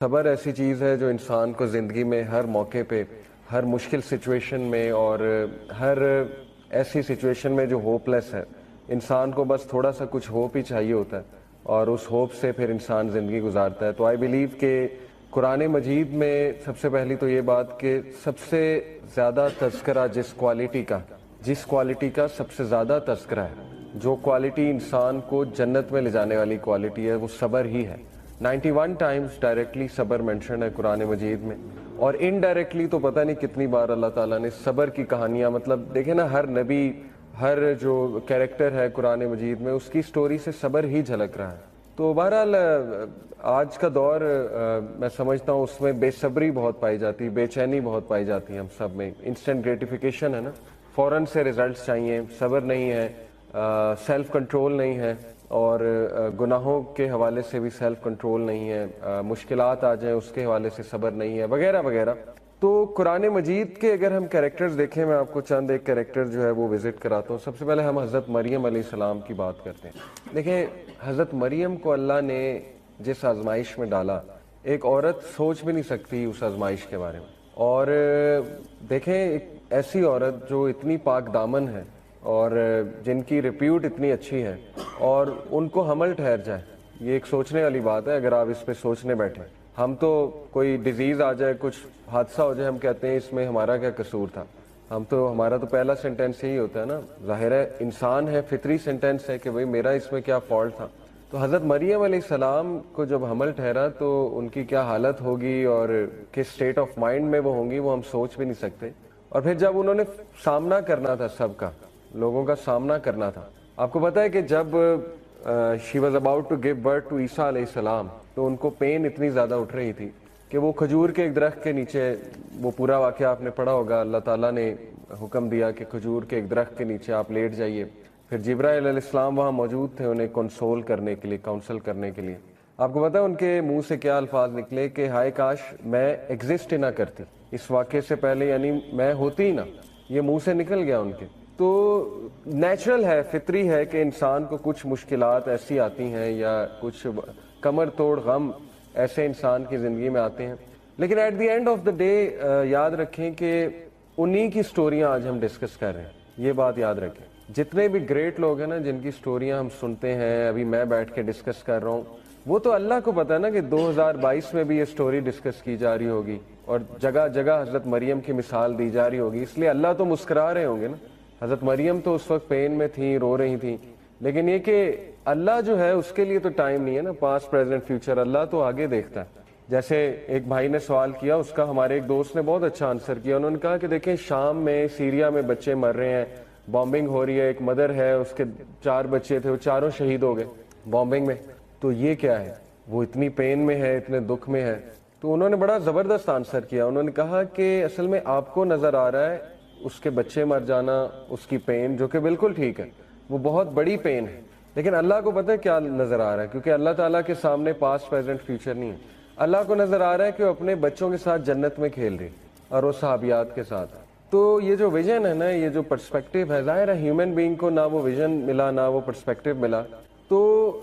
صبر ایسی چیز ہے جو انسان کو زندگی میں ہر موقع پہ، ہر مشکل سچویشن میں اور ہر ایسی سچویشن میں جو ہوپ لیس ہے، انسان کو بس تھوڑا سا کچھ ہوپ ہی چاہیے ہوتا ہے اور اس ہوپ سے پھر انسان زندگی گزارتا ہے۔ تو آئی بلیو کہ قرآن مجید میں سب سے پہلی تو یہ بات کہ سب سے زیادہ تذکرہ جس کوالٹی کا سب سے زیادہ تذکرہ ہے، جو کوالٹی انسان کو جنت میں لے جانے والی کوالٹی ہے، وہ صبر ہی ہے۔ 91 ٹائمز ڈائریکٹلی صبر مینشن ہے قرآن مجید میں، اور انڈائریکٹلی تو پتہ نہیں کتنی بار اللہ تعالیٰ نے صبر کی کہانیاں، مطلب دیکھیں نا، ہر نبی، ہر جو کیریکٹر ہے قرآن مجید میں، اس کی سٹوری سے صبر ہی جھلک رہا ہے۔ تو بہرحال آج کا دور میں سمجھتا ہوں اس میں بے صبری بہت پائی جاتی ہے، بے چینی بہت پائی جاتی ہے ہم سب میں۔ انسٹنٹ گریٹیفیکیشن ہے نا، فوراً سے ریزلٹس چاہیے، صبر نہیں ہے، سیلف کنٹرول نہیں ہے، اور گناہوں کے حوالے سے بھی سیلف کنٹرول نہیں ہے، مشکلات آ جائیں اس کے حوالے سے صبر نہیں ہے، وغیرہ وغیرہ۔ تو قرآن مجید کے اگر ہم کیریکٹرز دیکھیں، میں آپ کو چند ایک کیریکٹر جو ہے وہ وزٹ کراتا ہوں۔ سب سے پہلے ہم حضرت مریم علیہ السلام کی بات کرتے ہیں۔ دیکھیں، حضرت مریم کو اللہ نے جس آزمائش میں ڈالا، ایک عورت سوچ بھی نہیں سکتی اس آزمائش کے بارے میں۔ اور دیکھیں، ایک ایسی عورت جو اتنی پاک دامن ہے اور جن کی ریپیوٹ اتنی اچھی ہے، اور ان کو حمل ٹھہر جائے، یہ ایک سوچنے والی بات ہے اگر آپ اس پہ سوچنے بیٹھیں۔ ہم تو کوئی ڈیزیز آ جائے، کچھ حادثہ ہو جائے، ہم کہتے ہیں اس میں ہمارا کیا قصور تھا۔ ہمارا تو پہلا سینٹینس یہی ہوتا ہے نا، ظاہر ہے انسان ہے، فطری سینٹینس ہے کہ بھئی میرا اس میں کیا فالٹ تھا۔ تو حضرت مریم علیہ السلام کو جب حمل ٹھہرا تو ان کی کیا حالت ہوگی اور کس سٹیٹ آف مائنڈ میں وہ ہوں گی، وہ ہم سوچ بھی نہیں سکتے۔ اور پھر جب انہوں نے سامنا کرنا تھا، سب کا، لوگوں کا سامنا کرنا تھا، آپ کو پتہ ہے کہ جب she was about to give birth to عیسیٰ علیہ السلام، تو ان کو پین اتنی زیادہ اٹھ رہی تھی کہ وہ کھجور کے ایک درخت کے نیچے، وہ پورا واقعہ آپ نے پڑھا ہوگا، اللہ تعالیٰ نے حکم دیا کہ کھجور کے ایک درخت کے نیچے آپ لیٹ جائیے۔ پھر جبرائیل علیہ السلام وہاں موجود تھے انہیں کنسول کرنے کے لیے، کاؤنسل کرنے کے لیے۔ آپ کو پتہ ہے ان کے منہ سے کیا الفاظ نکلے کہ ہائے کاش میں ایگزسٹ ہی نہ کرتی اس واقعے سے پہلے، یعنی میں ہوتی ہی نہ، یہ منہ سے نکل گیا ان کے۔ تو نیچرل ہے، فطری ہے کہ انسان کو کچھ مشکلات ایسی آتی ہیں یا کچھ کمر توڑ غم ایسے انسان کی زندگی میں آتے ہیں، لیکن at the end of the day یاد رکھیں کہ انہی کی سٹوریاں آج ہم ڈسکس کر رہے ہیں۔ یہ بات یاد رکھیں، جتنے بھی گریٹ لوگ ہیں نا، جن کی سٹوریاں ہم سنتے ہیں، ابھی میں بیٹھ کے ڈسکس کر رہا ہوں، وہ تو اللہ کو پتہ ہے نا کہ 2022 میں بھی یہ سٹوری ڈسکس کی جا رہی ہوگی اور جگہ جگہ حضرت مریم کی مثال دی جا رہی ہوگی، اس لیے اللہ تو مسکرا رہے ہوں گے نا۔ حضرت مریم تو اس وقت پین میں تھیں، رو رہی تھیں، لیکن یہ کہ اللہ جو ہے اس کے لیے تو ٹائم نہیں ہے نا، پاسٹ پریزنٹ فیوچر، اللہ تو آگے دیکھتا ہے۔ جیسے ایک بھائی نے سوال کیا، اس کا ہمارے ایک دوست نے بہت اچھا آنسر کیا، انہوں نے کہا کہ دیکھیں شام میں، سیریا میں بچے مر رہے ہیں، بامبنگ ہو رہی ہے، ایک مدر ہے، اس کے 4 بچے تھے، وہ چاروں شہید ہو گئے بامبنگ میں، تو یہ کیا ہے، وہ اتنی پین میں ہے، اتنے دکھ میں ہے۔ تو انہوں نے بڑا زبردست آنسر کیا، انہوں نے کہا کہ اصل میں آپ کو نظر آ رہا ہے اس کے بچے مر جانا، اس کی پین، جو کہ بالکل ٹھیک ہے، وہ بہت بڑی پین ہے، لیکن اللہ کو پتہ ہے کیا نظر آ رہا ہے، کیونکہ اللہ تعالیٰ کے سامنے پاسٹ پریزنٹ فیوچر نہیں ہے۔ اللہ کو نظر آ رہا ہے کہ وہ اپنے بچوں کے ساتھ جنت میں کھیل رہی اور وہ صحابیات کے ساتھ۔ تو یہ جو ویژن ہے نا، یہ جو پرسپیکٹیو ہے، ظاہر ہے ہیومن بینگ کو نہ وہ ویژن ملا نہ وہ پرسپیکٹیو ملا، تو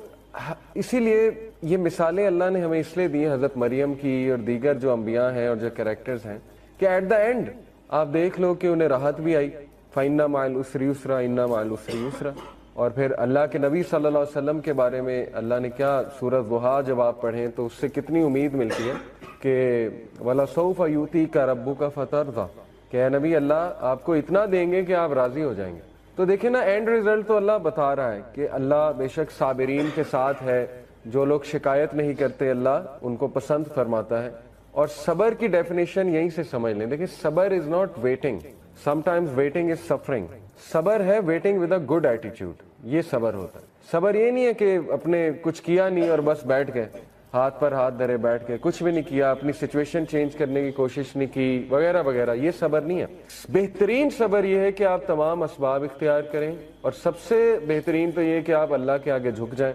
اسی لیے یہ مثالیں اللہ نے ہمیں اس لیے دی ہیں حضرت مریم کی اور دیگر جو انبیاء ہیں اور جو کریکٹرز ہیں، کہ ایٹ دا اینڈ آپ دیکھ لو کہ انہیں راحت بھی آئی، فَإِنَّ مَعَ الْعُسْرِ يُسْرًا إِنَّ مَعَ الْعُسْرِ يُسْرًا۔ اور پھر اللہ کے نبی صلی اللہ علیہ وسلم کے بارے میں اللہ نے کیا، سورۃ ضحیٰ جب آپ پڑھیں تو اس سے کتنی امید ملتی ہے کہ وَلَسَوْفَ يُؤْتِيكَ رَبُّكَ فَتَرْضَىٰ، کہ اے نبی اللہ آپ کو اتنا دیں گے کہ آپ راضی ہو جائیں گے۔ تو دیکھیں نا، اینڈ ریزلٹ تو اللہ بتا رہا ہے کہ اللہ بے شک صابرین کے ساتھ ہے، جو لوگ شکایت نہیں کرتے اللہ ان کو پسند فرماتا ہے۔ اور صبر کی ڈیفینیشن یہیں سے سمجھ لیں، دیکھیں صبر is not waiting, some times waiting is suffering. صبر ہے waiting with a good attitude, یہ صبر ہوتا ہے۔ صبر یہ نہیں ہے کہ اپنے کچھ کیا نہیں اور بس بیٹھ گئے، ہاتھ پر ہاتھ دھرے بیٹھ گئے، کچھ بھی نہیں کیا، اپنی سچویشن چینج کرنے کی کوشش نہیں کی، وغیرہ وغیرہ، یہ صبر نہیں ہے۔ بہترین صبر یہ ہے کہ آپ تمام اسباب اختیار کریں، اور سب سے بہترین تو یہ کہ آپ اللہ کے آگے جھک جائیں،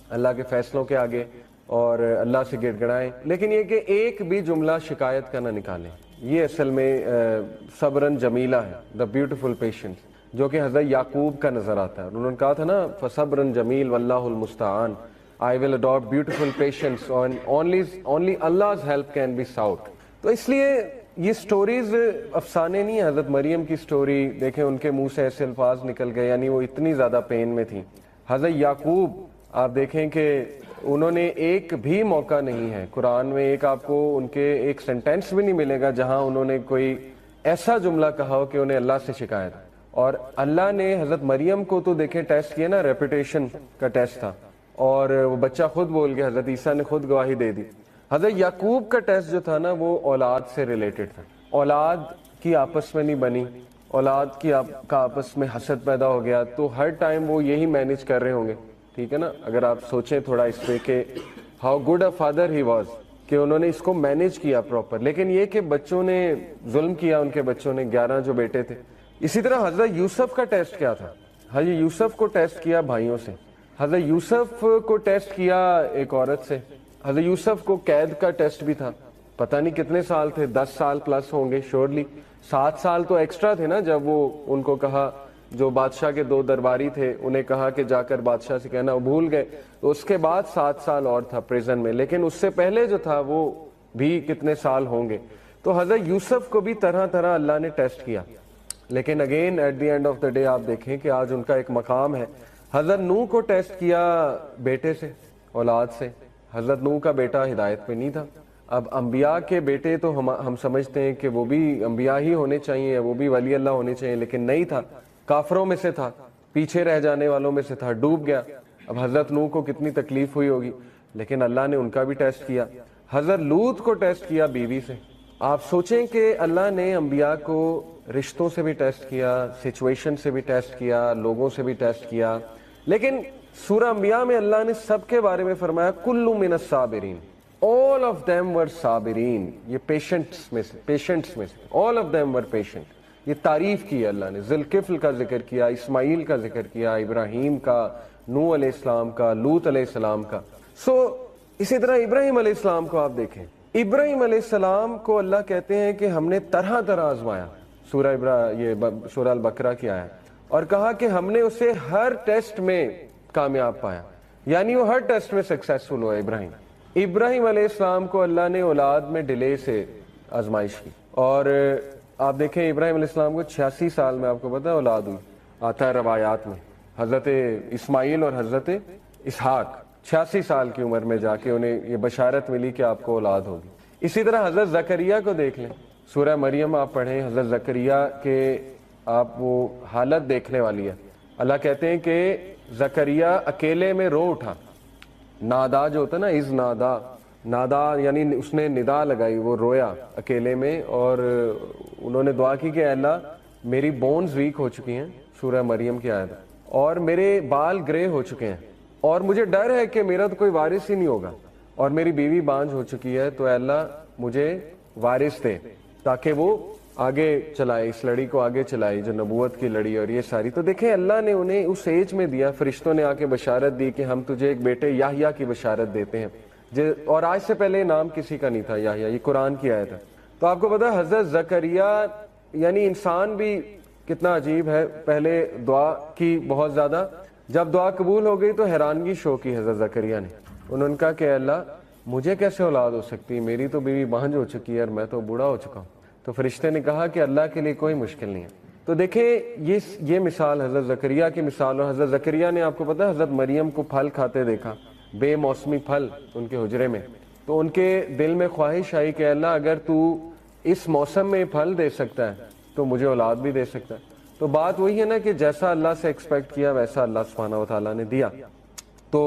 اللہ کے فیصلوں کے آگے، اور اللہ سے گڑ گڑائیں، لیکن یہ کہ ایک بھی جملہ شکایت کا نہ نکالیں۔ یہ اصل میں صبرن جمیلہ ہے، دا بیوٹیفل پیشنس، جو کہ حضرت یعقوب کا نظر آتا ہے۔ انہوں نے کہا تھا نا فصبرن جمیل واللہ المستعان، I will adopt beautiful patience and only Allah's help can be sought. تو اس لیے یہ سٹوریز افسانے نہیں ہیں. حضرت مریم کی سٹوری دیکھیں, ان کے منہ سے ایسے الفاظ نکل گئے, یعنی وہ اتنی زیادہ پین میں تھیں. حضرت یعقوب آپ دیکھیں کہ انہوں نے ایک بھی موقع نہیں ہے قرآن میں, ایک آپ کو ان کے ایک سینٹینس بھی نہیں ملے گا جہاں انہوں نے کوئی ایسا جملہ کہا ہو کہ انہیں اللہ سے شکایت. اور اللہ نے حضرت مریم کو تو دیکھیں ٹیسٹ کیا نا, ریپوٹیشن کا ٹیسٹ تھا, اور وہ بچہ خود بول گیا, حضرت عیسیٰ نے خود گواہی دے دی. حضرت یعقوب کا ٹیسٹ جو تھا نا وہ اولاد سے ریلیٹڈ تھا. اولاد کی آپس میں نہیں بنی, اولاد کی کا آپس میں حسد پیدا ہو گیا, تو ہر ٹائم وہ یہی مینیج کر رہے ہوں گے. ٹھیک ہے نا, اگر آپ سوچیں تھوڑا اس پہ کہ how good a father he was, کہ انہوں نے اس کو مینیج کیا پراپر. لیکن یہ کہ بچوں نے ظلم کیا, ان کے بچوں نے, 11 جو بیٹے تھے. اسی طرح حضرت یوسف کا ٹیسٹ کیا تھا؟ حضرت یوسف کو ٹیسٹ کیا بھائیوں سے, حضرت یوسف کو ٹیسٹ کیا ایک عورت سے, حضرت یوسف کو قید کا ٹیسٹ بھی تھا. پتہ نہیں کتنے سال تھے, 10 سال پلس ہوں گے شیورلی. 7 سال تو ایکسٹرا تھے نا, جب وہ ان کو کہا, جو بادشاہ کے 2 درباری تھے انہیں کہا کہ جا کر بادشاہ سے کہنا, وہ بھول گئے. تو اس کے بعد 7 سال اور تھا پریزن میں, لیکن اس سے پہلے جو تھا وہ بھی کتنے سال ہوں گے. تو حضرت یوسف کو بھی طرح طرح اللہ نے ٹیسٹ کیا. لیکن again at the end of the day آپ دیکھیں کہ آج ان کا ایک مقام ہے. حضرت نوح کو ٹیسٹ کیا بیٹے سے, اولاد سے. حضرت نوح کا بیٹا ہدایت پہ نہیں تھا. اب انبیاء کے بیٹے تو ہم سمجھتے ہیں کہ وہ بھی انبیاء ہی ہونے چاہیے, وہ بھی ولی اللہ ہونے چاہیے, لیکن نہیں تھا, کافروں میں سے تھا, پیچھے رہ جانے والوں میں سے تھا, ڈوب گیا. اب حضرت نوح کو کتنی تکلیف ہوئی ہوگی, لیکن اللہ نے ان کا بھی ٹیسٹ کیا. حضرت لوط کو ٹیسٹ کیا بیوی سے. آپ سوچیں کہ اللہ نے انبیاء کو رشتوں سے بھی ٹیسٹ کیا, سچویشن سے بھی ٹیسٹ کیا, لوگوں سے بھی ٹیسٹ کیا. لیکن سورہ انبیاء میں اللہ نے سب کے بارے میں فرمایا کل من الصابرین, all of them were صابرین. یہ پیشنٹس میں سے all of them were patient. یہ تعریف کی اللہ نے, ذوالکفل کا ذکر کیا, اسماعیل کا ذکر کیا, ابراہیم کا, نوح علیہ السلام کا, لوط علیہ السلام کا. اسی طرح ابراہیم علیہ السلام کو آپ دیکھیں, ابراہیم علیہ السلام کو اللہ کہتے ہیں کہ ہم نے طرح طرح آزمایا. سورہ البقرہ کی آیا, اور کہا کہ ہم نے اسے ہر ٹیسٹ میں کامیاب پایا, یعنی وہ ہر ٹیسٹ میں سکسیسفل ہوا. ابراہیم علیہ السلام کو اللہ نے اولاد میں ڈیلے سے آزمائش کی, اور آپ دیکھیں ابراہیم علیہ السلام کو 86 سال میں, آپ کو پتا ہے, اولاد ہوئی. آتا ہے روایات میں حضرت اسماعیل اور حضرت اسحاق 86 سال کی عمر میں جا کے انہیں یہ بشارت ملی کہ آپ کو اولاد ہوگی. اسی طرح حضرت زکریا کو دیکھ لیں, سورہ مریم آپ پڑھیں, حضرت زکریا کے آپ وہ حالت دیکھنے والی ہے. اللہ کہتے ہیں کہ زکریا اکیلے میں رو اٹھا. نادا جو ہوتا ہے نا, از نادا یعنی اس نے ندا لگائی, وہ رویا اکیلے میں, اور انہوں نے دعا کی کہ اے اللہ میری بونز ویک ہو چکی ہیں, سورہ مریم کی آیت, اور میرے بال گرے ہو چکے ہیں, اور مجھے ڈر ہے کہ میرا تو کوئی وارث ہی نہیں ہوگا, اور میری بیوی بانجھ ہو چکی ہے, تو اے اللہ مجھے وارث دے تاکہ وہ آگے چلائے, اس لڑی کو آگے چلائے جو نبوت کی لڑی. اور یہ ساری تو دیکھیں اللہ نے انہیں اس ایج میں دیا. فرشتوں نے آ کے بشارت دی کہ ہم تجھے ایک بیٹے یحییٰ کی بشارت دیتے ہیں, اور آج سے پہلے نام کسی کا نہیں تھا یحییٰ, یہ قرآن کی آیت ہے. تو آپ کو پتا حضرت زکریا, یعنی انسان بھی کتنا عجیب ہے, پہلے دعا کی بہت زیادہ, جب دعا قبول ہو گئی تو حیرانگی شو کی حضرت زکریا نے. انہوں نے کہا کہ اللہ مجھے کیسے اولاد ہو سکتی, میری تو بیوی بانجھ ہو چکی ہے اور میں تو بوڑھا ہو چکا ہوں. تو فرشتے نے کہا کہ اللہ کے لیے کوئی مشکل نہیں ہے. تو دیکھیں یہ مثال حضرت زکریا کی مثال. اور حضرت زکریا نے آپ کو پتا حضرت مریم کو پھل کھاتے دیکھا, بے موسمی پھل ان کے حجرے میں, تو ان کے دل میں خواہش آئی کہ اللہ اگر تو اس موسم میں پھل دے سکتا ہے تو مجھے اولاد بھی دے سکتا ہے. تو بات وہی ہے نا کہ جیسا اللہ سے ایکسپیکٹ کیا ویسا اللہ سبحانہ و تعالیٰ نے دیا. تو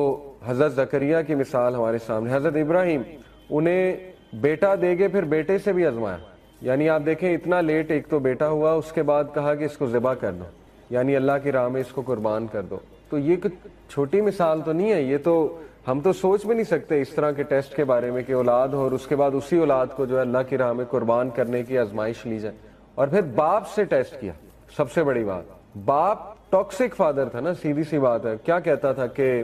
حضرت زکریا کی مثال ہمارے سامنے. حضرت ابراہیم, انہیں بیٹا دے گے پھر بیٹے سے بھی آزمایا, یعنی آپ دیکھیں اتنا لیٹ ایک تو بیٹا ہوا, اس کے بعد کہا کہ اس کو ذبح کر دو, یعنی اللہ کی راہ میں اس کو قربان کر دو. تو یہ کچھ چھوٹی مثال تو نہیں ہے, یہ تو ہم تو سوچ بھی نہیں سکتے اس طرح کے ٹیسٹ کے بارے میں کہ اولاد ہو اور اس کے بعد اسی اولاد کو جو ہے اللہ کی راہ میں قربان کرنے کی آزمائش لی جائے. اور پھر باپ سے ٹیسٹ کیا, سب سے بڑی بات, باپ ٹاکسک فادر تھا نا, سیدھی سی بات ہے, کیا کہتا تھا کہ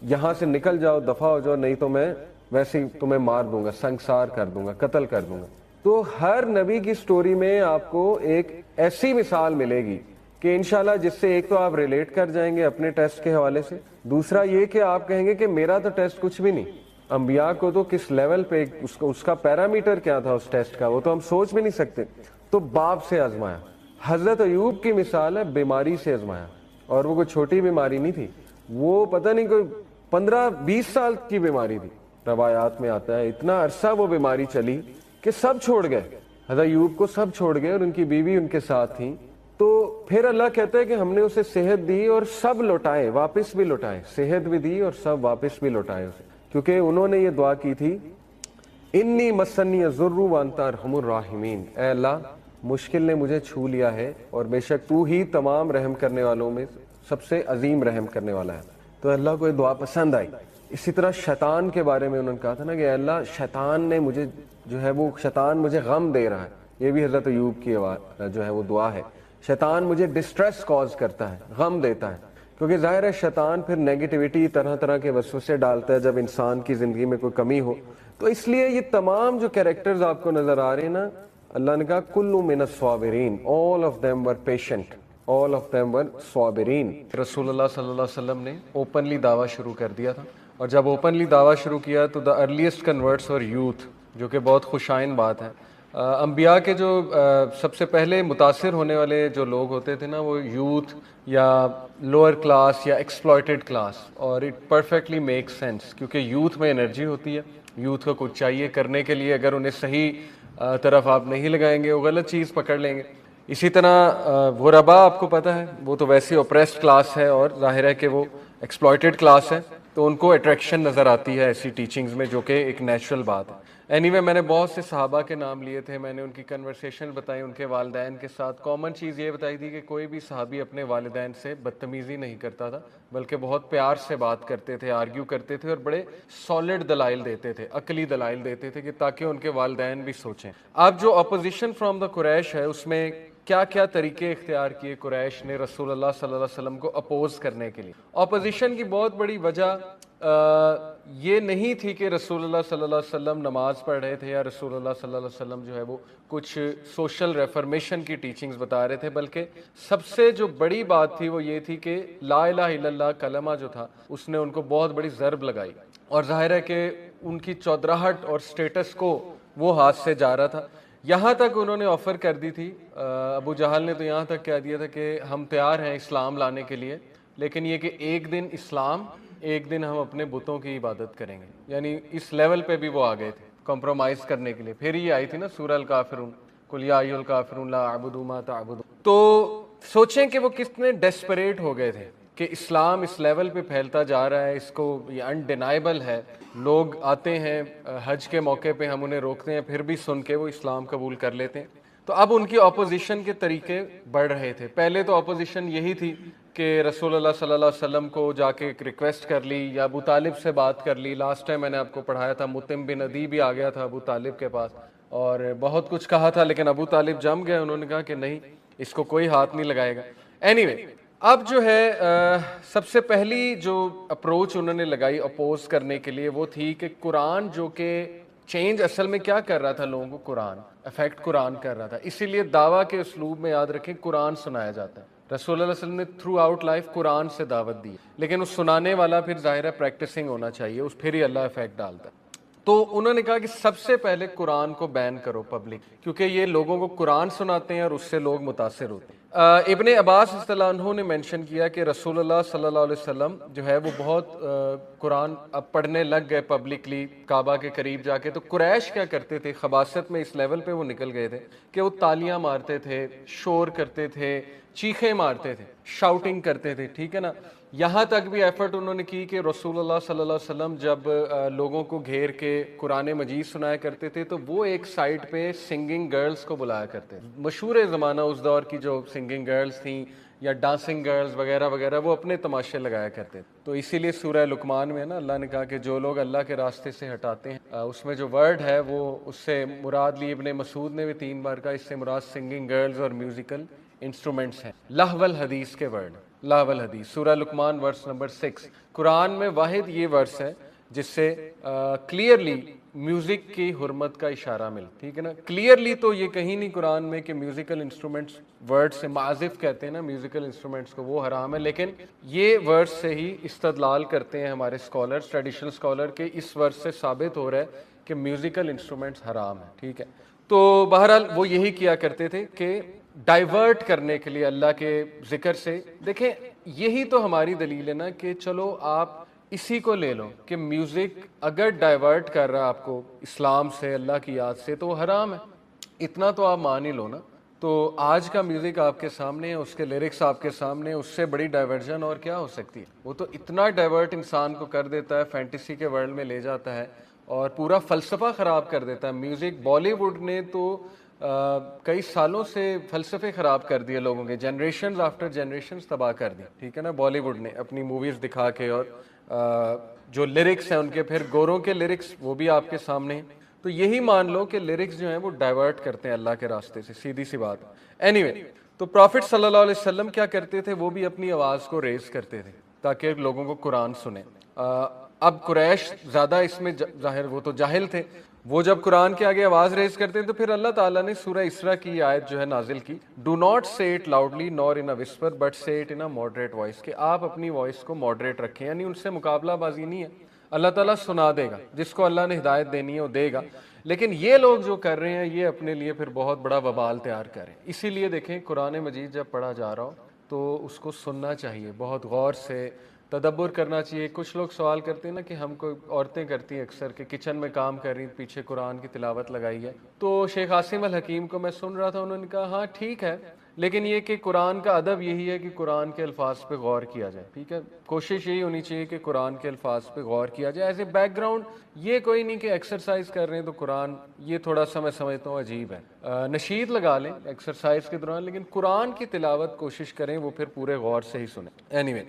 یہاں سے نکل جاؤ, دفع ہو جاؤ, نہیں تو میں ویسے ہی تمہیں مار دوں گا, سنگسار کر دوں گا, قتل کر دوں گا. تو ہر نبی کی سٹوری میں آپ کو ایک ایسی مثال ملے گی کہ انشاءاللہ جس سے ایک تو آپ ریلیٹ کر جائیں گے اپنے ٹیسٹ کے حوالے سے، دوسرا یہ کہ آپ کہیں گے کہ میرا تو ٹیسٹ کچھ بھی نہیں، انبیاء کو تو کس لیول پہ اس کا پیرامیٹر کیا تھا اس ٹیسٹ کا، وہ تو ہم سوچ بھی نہیں سکتے۔ تو باپ سے آزمایا، حضرت ایوب کی مثال ہے بیماری سے آزمایا، اور وہ کوئی چھوٹی بیماری نہیں تھی، وہ پتہ نہیں کوئی 15-20 سال کی بیماری تھی، روایات میں آتا ہے اتنا عرصہ وہ بیماری چلی کہ سب چھوڑ گئے، حضرت ایوب کو سب چھوڑ گئے، اور ان کی بیوی ان کے ساتھ تھیں۔ تو پھر اللہ کہتا ہے کہ ہم نے اسے صحت دی اور سب لوٹائے، واپس بھی لوٹائے، صحت بھی دی اور سب واپس بھی لوٹائے اسے، کیونکہ انہوں نے یہ دعا کی تھی، انی مسنی الضر وانت ارحم الراحمین، اے اللہ مشکل نے مجھے چھو لیا ہے اور بے شک تو ہی تمام رحم کرنے والوں میں سب سے عظیم رحم کرنے والا ہے۔ تو اللہ کو یہ دعا پسند آئی۔ اسی طرح شیطان کے بارے میں انہوں نے کہا تھا نا کہ اے اللہ شیطان نے مجھے جو ہے وہ شیطان مجھے غم دے رہا ہے، یہ بھی حضرت ایوب کی جو ہے وہ دعا ہے، شیطان مجھے ڈسٹریس کاز کرتا ہے، غم دیتا ہے، کیونکہ ظاہر ہے شیطان پھر نیگیٹیوٹی طرح طرح کے وسوسے ڈالتا ہے جب انسان کی زندگی میں کوئی کمی ہو۔ تو اس لیے یہ تمام جو کیریکٹرز آپ کو نظر آ رہے ہیں نا، اللہ نے کہا کل من الصابرین، all of them were patient, all of them were صابرین۔ رسول اللہ صلی اللہ علیہ وسلم نے اوپنلی دعویٰ شروع کر دیا تھا، اور جب اوپنلی دعویٰ شروع کیا تو دا ارلیسٹ کنورٹس اور یوتھ، جو کہ بہت خوشائن بات ہے۔ انبیاء کے جو سب سے پہلے متاثر ہونے والے جو لوگ ہوتے تھے نا، وہ یوتھ یا لوور کلاس یا ایکسپلائٹڈ کلاس، اور اٹ پرفیکٹلی میک سینس، کیونکہ یوتھ میں انرجی ہوتی ہے، یوتھ کو کچھ چاہیے کرنے کے لیے، اگر انہیں صحیح طرف آپ نہیں لگائیں گے وہ غلط چیز پکڑ لیں گے۔ اسی طرح غربا آپ کو پتہ ہے وہ تو ویسے اوپریسڈ کلاس ہے، اور ظاہر ہے کہ وہ ایکسپلائٹڈ کلاس ہے، تو ان کو اٹریکشن نظر آتی ہے ایسی ٹیچنگز میں، جو کہ ایک نیچرل بات ہے۔ اینی وے میں نے بہت سے صحابہ کے نام لیے تھے، میں نے ان کی کنورسیشن بتائی ان کے والدین کے ساتھ۔ کامن چیز یہ بتائی تھی کہ کوئی بھی صحابی اپنے والدین سے بدتمیزی نہیں کرتا تھا، بلکہ بہت پیار سے بات کرتے تھے، آرگیو کرتے تھے، اور بڑے سالڈ دلائل دیتے تھے، عقلی دلائل دیتے تھے، کہ تاکہ ان کے والدین بھی سوچیں۔ اب جو اپوزیشن فرام دا قریش ہے، اس میں کیا کیا طریقے اختیار کیے قریش نے رسول اللہ صلی اللہ علیہ وسلم کو اپوز کرنے کے لیے۔ اپوزیشن کی بہت بڑی وجہ یہ نہیں تھی کہ رسول اللہ صلی اللہ علیہ وسلم نماز پڑھ رہے تھے، یا رسول اللہ صلی اللہ علیہ وسلم جو ہے وہ کچھ سوشل ریفرمیشن کی ٹیچنگز بتا رہے تھے، بلکہ سب سے جو بڑی بات تھی وہ یہ تھی کہ لا الہ الا اللہ کلمہ جو تھا اس نے ان کو بہت بڑی ضرب لگائی، اور ظاہر ہے کہ ان کی چودراہٹ اور سٹیٹس کو وہ ہاتھ سے جا رہا تھا۔ یہاں تک انہوں نے آفر کر دی تھی، ابو جہل نے تو یہاں تک کہہ دیا تھا کہ ہم تیار ہیں اسلام لانے کے لیے، لیکن یہ کہ ایک دن اسلام، ایک دن ہم اپنے بتوں کی عبادت کریں گے، یعنی اس لیول پہ بھی وہ آ گئے تھے کمپرومائز کرنے کے لیے۔ پھر یہ آئی تھی نا سورہ الکافرون، قل یا ایھا الکافرون لا اعبد ما تعبدون۔ تو سوچیں کہ وہ کتنے ڈیسپریٹ ہو گئے تھے کہ اسلام اس لیول پہ پھیلتا جا رہا ہے، اس کو یہ انڈینائبل ہے، لوگ آتے ہیں حج کے موقع پہ، ہم انہیں روکتے ہیں، پھر بھی سن کے وہ اسلام قبول کر لیتے ہیں۔ تو اب ان کی اپوزیشن کے طریقے بڑھ رہے تھے۔ پہلے تو اپوزیشن یہی تھی کہ رسول اللہ صلی اللہ علیہ وسلم کو جا کے ایک ریکویسٹ کر لی، یا ابو طالب سے بات کر لی۔ لاسٹ ٹائم میں نے آپ کو پڑھایا تھا، مطعم بن عدی بھی آ گیا تھا ابو طالب کے پاس، اور بہت کچھ کہا تھا، لیکن ابو طالب جم گئے، انہوں نے کہا کہ نہیں، اس کو کوئی ہاتھ نہیں لگائے گا۔ اینی وے اب جو ہے سب سے پہلی جو اپروچ انہوں نے لگائی اپوز کرنے کے لیے وہ تھی کہ قرآن، جو کہ چینج اصل میں کیا کر رہا تھا لوگوں کو، قرآن افیکٹ قرآن کر رہا تھا، اسی لیے دعویٰ کے اسلوب میں یاد رکھیں قرآن سنایا جاتا ہے۔ رسول اللہ علیہ وسلم نے تھرو آؤٹ لائف قرآن سے دعوت دی، لیکن اس سنانے والا پھر ظاہر ہے پریکٹسنگ ہونا چاہیے، اس پھر ہی اللہ افیکٹ ڈالتا ہے۔ تو انہوں نے کہا کہ سب سے پہلے قرآن کو بین کرو پبلک، کیونکہ یہ لوگوں کو قرآن سناتے ہیں اور اس سے لوگ متاثر ہوتے ہیں۔ ابن عباس رضی اللہ عنہ نے مینشن کیا کہ رسول اللہ صلی اللہ علیہ وسلم جو ہے وہ بہت قرآن اب پڑھنے لگ گئے پبلکلی کعبہ کے قریب جا کے۔ تو قریش کیا کرتے تھے، خباثت میں اس لیول پہ وہ نکل گئے تھے کہ وہ تالیاں مارتے تھے، شور کرتے تھے، چیخیں مارتے تھے، شاؤٹنگ کرتے تھے، ٹھیک ہے نا۔ یہاں تک بھی ایفرٹ انہوں نے کی کہ رسول اللہ صلی اللہ علیہ وسلم جب لوگوں کو گھیر کے قرآن مجید سنایا کرتے تھے تو وہ ایک سائڈ پہ سنگنگ گرلز کو بلایا کرتے تھے۔ مشہور زمانہ اس دور کی جو سنگنگ گرلز تھیں یا ڈانسنگ گرلز وغیرہ وغیرہ، وہ اپنے تماشے لگایا کرتے تھے۔ تو اسی لیے سورہ لقمان میں نا اللہ نے کہا کہ جو لوگ اللہ کے راستے سے ہٹاتے ہیں، اس میں جو ورڈ ہے وہ اس سے مراد لی، ابن مسعود نے بھی 3 بار کہا، اس سے مراد سنگنگ گرلز اور میوزیکل انسٹرومنٹس ہیں، لہو الحدیث کے ورڈ، لہو الحدیث، سورہ لقمان ورس نمبر 6۔ قرآن میں واحد یہ ورس ہے جس سے کلیئرلی میوزک کی حرمت کا اشارہ مل، ٹھیک ہے نا. کلیئرلی تو یہ کہیں نہیں قرآن میں کہ میوزیکل انسٹرومنٹس ورڈ سے معازف کہتے ہیں نا میوزیکل انسٹرومنٹس کو، وہ حرام ہے، لیکن یہ ورڈ سے ہی استدلال کرتے ہیں ہمارے اسکالرس، ٹریڈیشنل اسکالر، کہ اس ورڈ سے ثابت ہو رہا ہے کہ میوزیکل انسٹرومنٹس حرام ہیں، ٹھیک ہے. تو بہرحال وہ یہی کیا کرتے تھے کہ ڈائیورٹ کرنے کے لیے اللہ کے ذکر سے. دیکھیں یہی تو ہماری دلیل ہے نا کہ چلو آپ اسی کو لے لو کہ میوزک اگر ڈائیورٹ کر رہا ہے آپ کو اسلام سے، اللہ کی یاد سے، تو وہ حرام ہے. اتنا تو آپ مان ہی لو نا. تو آج کا میوزک آپ کے سامنے ہے، اس کے لیرکس آپ کے سامنے، اس سے بڑی ڈائیورژن اور کیا ہو سکتی ہے. وہ تو اتنا ڈائیورٹ انسان کو کر دیتا ہے، فینٹیسی کے ورلڈ میں لے جاتا ہے اور پورا فلسفہ خراب کر دیتا ہے. میوزک بالی ووڈ نے تو کئی سالوں سے فلسفے خراب کر دیے لوگوں کے، جنریشنز آفٹر جنریشنز تباہ کر دی، ٹھیک ہے نا. بالی ووڈ نے اپنی موویز دکھا کے، اور جو لیرکس ہیں ان کے، پھر گوروں کے لیرکس وہ بھی آپ کے سامنے ہیں. تو یہی مان لو کہ لیرکس جو ہیں وہ ڈائیورٹ کرتے ہیں اللہ کے راستے سے، سیدھی سی بات. اینی وے، تو پروفٹ صلی اللہ علیہ وسلم کیا کرتے تھے، وہ بھی اپنی آواز کو ریز کرتے تھے تاکہ لوگوں کو قرآن سنیں. اب قریش زیادہ اس میں ظاہر، وہ تو جاہل تھے، وہ جب قرآن کے آگے آواز ریز کرتے ہیں تو پھر اللہ تعالیٰ نے سورہ اسراء کی آیت جو ہے نازل کی، do not say it loudly nor in a whisper but say it in a moderate voice, کہ آپ اپنی وائس کو ماڈریٹ رکھیں. یعنی ان سے مقابلہ بازی نہیں ہے، اللہ تعالیٰ سنا دے گا، جس کو اللہ نے ہدایت دینی ہے وہ دے گا. لیکن یہ لوگ جو کر رہے ہیں یہ اپنے لیے پھر بہت بڑا وبال تیار کریں. اسی لیے دیکھیں قرآن مجید جب پڑھا جا رہا ہو تو اس کو سننا چاہیے، بہت غور سے تدبر کرنا چاہیے. کچھ لوگ سوال کرتے ہیں نا کہ ہم کو، عورتیں کرتی ہیں اکثر کہ کچن میں کام کر رہی ہیں، پیچھے قرآن کی تلاوت لگائی ہے. تو شیخ عاصم الحکیم کو میں سن رہا تھا، انہوں نے کہا ہاں ٹھیک ہے، لیکن یہ کہ قرآن کا ادب یہی ہے کہ قرآن کے الفاظ پہ غور کیا جائے، ٹھیک ہے. کوشش یہی ہونی چاہیے کہ قرآن کے الفاظ پہ غور کیا جائے ایز اے بیک گراؤنڈ. یہ کوئی نہیں کہ ایکسرسائز کر رہے ہیں تو قرآن، یہ تھوڑا سا میں سمجھتا ہوں عجیب ہے. نشید لگا لیں ایکسرسائز کے دوران، لیکن قرآن کی تلاوت کوشش کریں وہ پھر پورے غور سے ہی سنیں. اینی وے،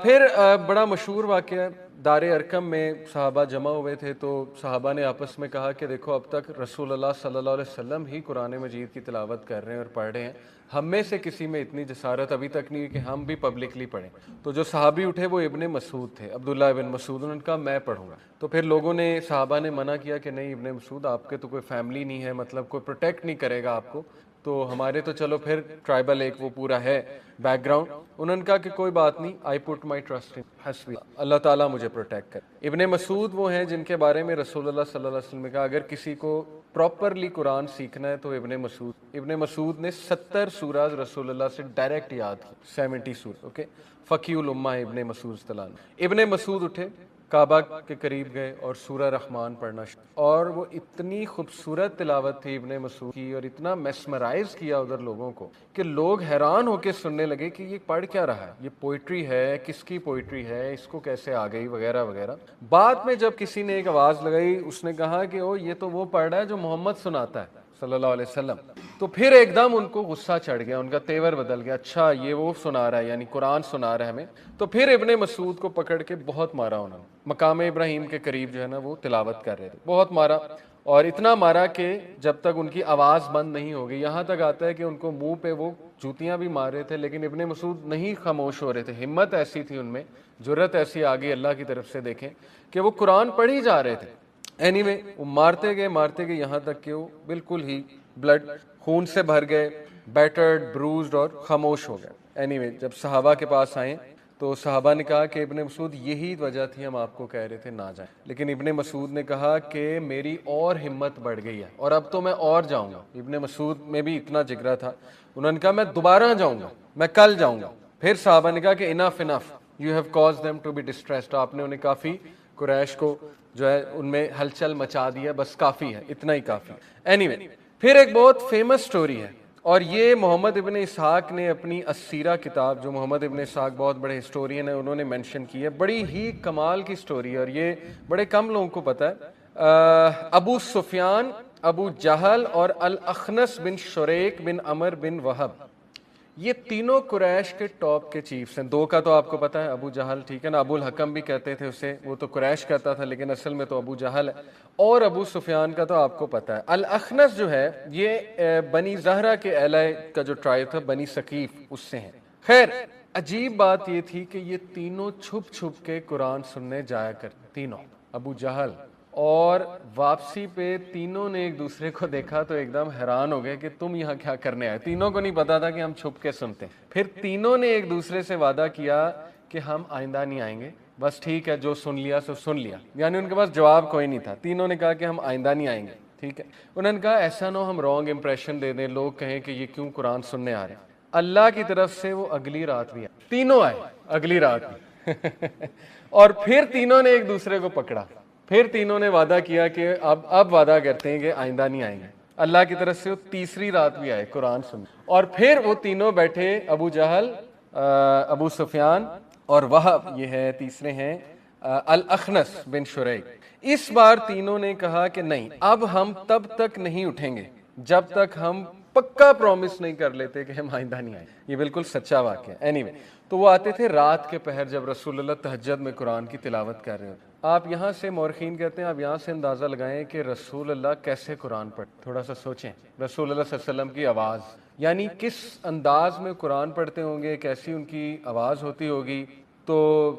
پھر بڑا مشہور واقعہ، دار ارقم میں صحابہ جمع ہوئے تھے تو صحابہ نے آپس میں کہا کہ دیکھو اب تک رسول اللہ صلی اللہ علیہ وسلم ہی قرآن مجید کی تلاوت کر رہے ہیں اور پڑھ رہے ہیں، ہم میں سے کسی میں اتنی جسارت ابھی تک نہیں کہ ہم بھی پبلکلی پڑھیں. تو جو صحابی اٹھے وہ ابن مسعود تھے، عبداللہ ابن مسعود. انہوں نے کہا میں پڑھوں گا. تو پھر لوگوں نے، صحابہ نے منع کیا کہ نہیں ابن مسعود آپ کے تو کوئی فیملی نہیں ہے، مطلب کوئی پروٹیکٹ نہیں کرے گا آپ کو، تو ہمارے تو چلو پھر ٹرائبل ایک وہ پورا ہے بیک گراؤنڈ. انہوں نے کہا کہ کوئی بات نہیں، آئی پٹ مائی ٹرسٹ ان حسبی، اللہ تعالیٰ مجھے پروٹیکٹ کرے. ابن مسعود وہ ہیں جن کے بارے میں رسول اللہ صلی اللہ علیہ وسلم نے کہا اگر کسی کو پراپرلی قرآن سیکھنا ہے تو ابن مسعود. ابن مسعود نے 70 سورہ رسول اللہ سے ڈائریکٹ یاد کی، 70 سورہ. اوکے، فقیہ الامہ ابن مسعود اصطلاح. ابن مسعود اٹھے، کعبہ کے قریب گئے اور سورہ رحمان پڑھنا شروع، اور وہ اتنی خوبصورت تلاوت تھی ابن مسعود کی اور اتنا میسمرائز کیا ادھر لوگوں کو کہ لوگ حیران ہو کے سننے لگے کہ یہ پڑھ کیا رہا ہے، یہ پوئٹری ہے، کس کی پوئٹری ہے، اس کو کیسے آ گئی وغیرہ وغیرہ. بعد میں جب کسی نے ایک آواز لگائی، اس نے کہا کہ او یہ تو وہ پڑھ رہا ہے جو محمد سناتا ہے صلی اللہ علیہ وسلم. تو پھر ایک دم ان کو غصہ چڑھ گیا، ان کا تیور بدل گیا، اچھا یہ وہ سنا رہا ہے، یعنی قرآن سنا رہا ہے ہمیں. تو پھر ابن مسعود کو پکڑ کے بہت مارا انہوں نے، مقام ابراہیم کے قریب جو ہے نا وہ تلاوت کر رہے تھے، بہت مارا. اور اتنا مارا کہ جب تک ان کی آواز بند نہیں ہو گئی، یہاں تک آتا ہے کہ ان کو منہ پہ وہ جوتیاں بھی مار رہے تھے، لیکن ابن مسعود نہیں خاموش ہو رہے تھے. ہمت ایسی تھی ان میں، جرت ایسی آ گئی اللہ کی طرف سے، دیکھیں کہ وہ قرآن پڑھ ہی جا رہے تھے. اینی وے، وہ مارتے گئے یہاں تک کہ وہ بالکل ہی بلڈ، خون سے بھر گئے، بیٹرڈ، بروزڈ اور خاموش ہو گئے. اینی وے، جب صحابہ کے پاس آئے تو صحابہ نے کہا کہ ابن مسعود یہی وجہ تھی ہم آپ کو کہہ رہے تھے نہ جائیں. لیکن ابن مسعود نے کہا کہ میری اور ہمت بڑھ گئی ہے اور اب تو میں اور جاؤں گا. ابن مسعود میں بھی اتنا جگرا تھا، انہوں نے کہا میں دوبارہ جاؤں گا، میں کل جاؤں گا. پھر صحابہ نے کہا کہ enough enough, you have caused them to be distressed, آپ نے انہیں کافی، قریش کو جو ہے ان میں ہلچل مچا دیا، بس کافی ہے، اتنا ہی کافی. اینی وے، پھر ایک بہت فیمس سٹوری ہے، اور یہ محمد ابن اسحاق نے اپنی السیرہ کتاب، جو محمد ابن اسحاق بہت بڑے ہسٹورین ہیں، انہوں نے مینشن کی ہے. بڑی ہی کمال کی سٹوری ہے اور یہ بڑے کم لوگوں کو پتہ ہے. ابو سفیان، ابو جہل اور الاخنس بن شریک بن عمر بن وہب، یہ تینوں قریش کے ٹاپ کے چیفز ہیں. دو کا تو آپ کو پتہ ہے، ابو جہل، ٹھیک ہے نا، ابو الحکم بھی کہتے تھے اسے، وہ تو قریش کہتا تھا لیکن اصل میں تو ابو جہل ہے. اور ابو سفیان کا تو آپ کو پتہ ہے. الاخنس جو ہے یہ بنی زہرہ کے اہل کا جو ٹرائب تھا، بنی ثقیف، اس سے ہیں. خیر، عجیب بات یہ تھی کہ یہ تینوں چھپ چھپ کے قرآن سننے جایا کرتے، تینوں ابو جہل اور واپسی پہ تینوں نے ایک دوسرے کو دیکھا تو ایک دم حیران ہو گئے کہ تم یہاں کیا کرنے آئے. تینوں کو نہیں پتا تھا کہ ہم چھپ کے سنتے ہیں. پھر تینوں نے ایک دوسرے سے وعدہ کیا کہ ہم آئندہ نہیں آئیں گے, بس ٹھیک ہے جو سن لیا سو سن لیا, یعنی ان کے پاس جواب کوئی نہیں تھا. تینوں نے کہا کہ ہم آئندہ نہیں آئیں گے, ٹھیک ہے. انہوں نے کہا ایسا نہ ہو ہم رانگ امپریشن دے دیں, لوگ کہیں کہ یہ کیوں قرآن سننے آ رہے ہیں. اللہ کی طرف سے وہ اگلی رات بھی آئے, تینوں آئے اگلی رات بھی اور پھر تینوں نے ایک دوسرے کو پکڑا. پھر تینوں نے وعدہ کیا کہ اب وعدہ کرتے ہیں کہ آئندہ نہیں آئیں گے. اللہ کی طرف سے وہ تیسری رات بھی آئے قرآن سننے, اور پھر وہ تینوں بیٹھے, ابو جہل, ابو سفیان اور وہب, یہ ہے تیسرے ہیں الاخنس بن شریک. اس بار تینوں نے کہا کہ نہیں, اب ہم تب تک نہیں اٹھیں گے جب تک ہم پکا پرومس نہیں کر لیتے کہ ہم آئندہ نہیں آئیں. یہ بالکل سچا واقعہ ہے. اینی وے, تو وہ آتے تھے رات کے پہر جب رسول اللہ تہجد میں قرآن کی تلاوت کر رہے ہوتے. آپ یہاں سے مورخین کہتے ہیں آپ یہاں سے اندازہ لگائیں کہ رسول اللہ کیسے قرآن پڑھتے. تھوڑا سا سوچیں, رسول اللہ صلی اللہ علیہ وسلم کی آواز, یعنی کس انداز میں قرآن پڑھتے ہوں گے, کیسی ان کی آواز ہوتی ہوگی. تو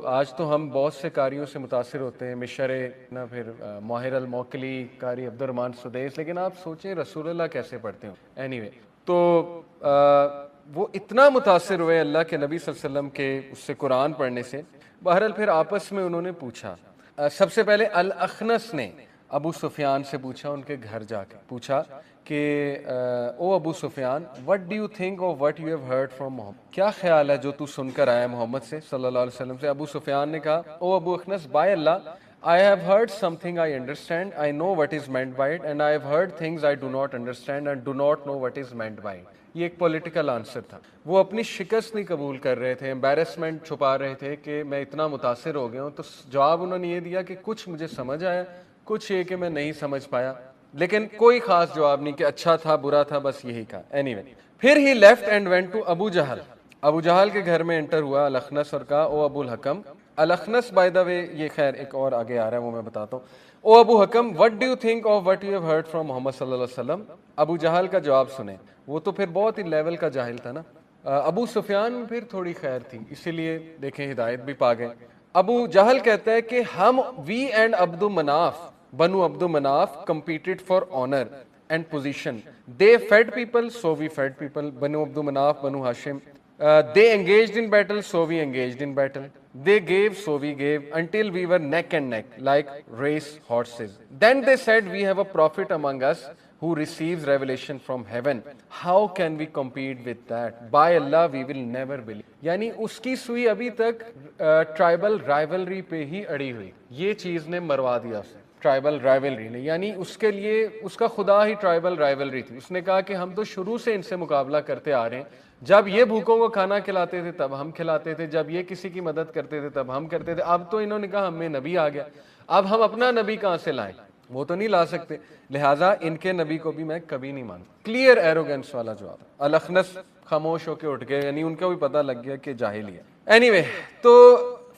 آج تو ہم بہت سے قاریوں سے متاثر ہوتے ہیں, مشرے نہ, پھر ماہر الموکلی, قاری عبد الرحمن سدیس, لیکن آپ سوچیں رسول اللہ کیسے پڑھتے ہوں. اینی وے, تو وہ اتنا متاثر ہوئے اللہ کے نبی صلی اللہ علیہ وسلم کے اس سے قرآن پڑھنے سے. بہرحال پھر آپس میں انہوں نے پوچھا, سب سے پہلے الاخنس نے ابو سفیان سے پوچھا, ان کے گھر جا کے پوچھا کہ او ابو سفیان, what do you think of what you have heard from محمد, کیا خیال ہے جو تو سن کر آیا محمد سے صلی اللہ علیہ وسلم سے. ابو سفیان نے کہا, او ابو اخنس, بائی اللہ, I have heard something I understand, I know what is meant by it, and I have heard things I do not understand and do not know what is meant by it. یہ ایک political answer تھا. وہ اپنی شکست نہیں قبول کر رہے تھے, امبیرسمنٹ چھپا رہے تھے کہ میں اتنا متاثر ہو گیا ہوں. تو جواب انہوں نے یہ دیا کہ کچھ مجھے سمجھ آیا, کچھ یہ کہ میں نہیں سمجھ پایا, لیکن کوئی خاص جواب نہیں کہ اچھا تھا برا تھا, بس یہی کہا. اینی وے, پھر ہی لیفٹ اینڈ وینٹ ٹو ابو جہل. ابو جہل کے گھر میں انٹر ہوا الاخنس اور کہا, او ابو الحکم. الاخنس بائی دا وے, یہ خیر ایک اور آگے آ رہا ہے وہ میں بتاتا ہوں. او ابو حکم, what do you think of what you have heard from محمد صلی اللہ علیہ وسلم. ابو جہل کا جواب سنیں, وہ تو پھر بہت ہی لیول کا جاہل تھا نا. ابو سفیان میں پھر تھوڑی خیر تھی, اسی لیے دیکھیں ہدایت بھی پا گئے. ابو جہل کہتا ہے کہ ہم, وی اینڈ عبد مناف, بنو عبد مناف competed for honor and position. They fed people, so we fed people. Banu Abdu Manaf, Banu Hashim. They engaged in battle, so we engaged in battle. They gave, so we gave, until we were neck and neck, like race horses. Then they said, we have a prophet among us who receives revelation from heaven. How can we compete with that? By Allah, we will never believe. یعنی اس کی سوئی ابھی تک tribal rivalry پہ ہی اڑی ہوئی. یہ چیز نے مروا دیا اسے, ٹرائبل رائیولری نے, یعنی اس کے لیے اس کا خدا ہی ٹرائبل رائیولری تھی. اس نے کہا کہ ہم تو شروع سے ان سے مقابلہ کرتے آ رہے ہیں, جب یہ بھوکوں کو کھانا کھلاتے تھے تب ہم کھلاتے تھے, جب یہ کسی کی مدد کرتے تھے تب ہم کرتے تھے. اب تو انہوں نے کہا ہمیں نبی آ گیا, اب ہم اپنا نبی کہاں سے لائیں, وہ تو نہیں لا سکتے, لہٰذا ان کے نبی کو بھی میں کبھی نہیں مانوں. کلیئر ایروگنس والا جواب. الاخنس خاموش ہو کے اٹھ گئے, یعنی ان کو بھی پتہ لگ گیا کہ جاہل ہی ہے. اینی وے, تو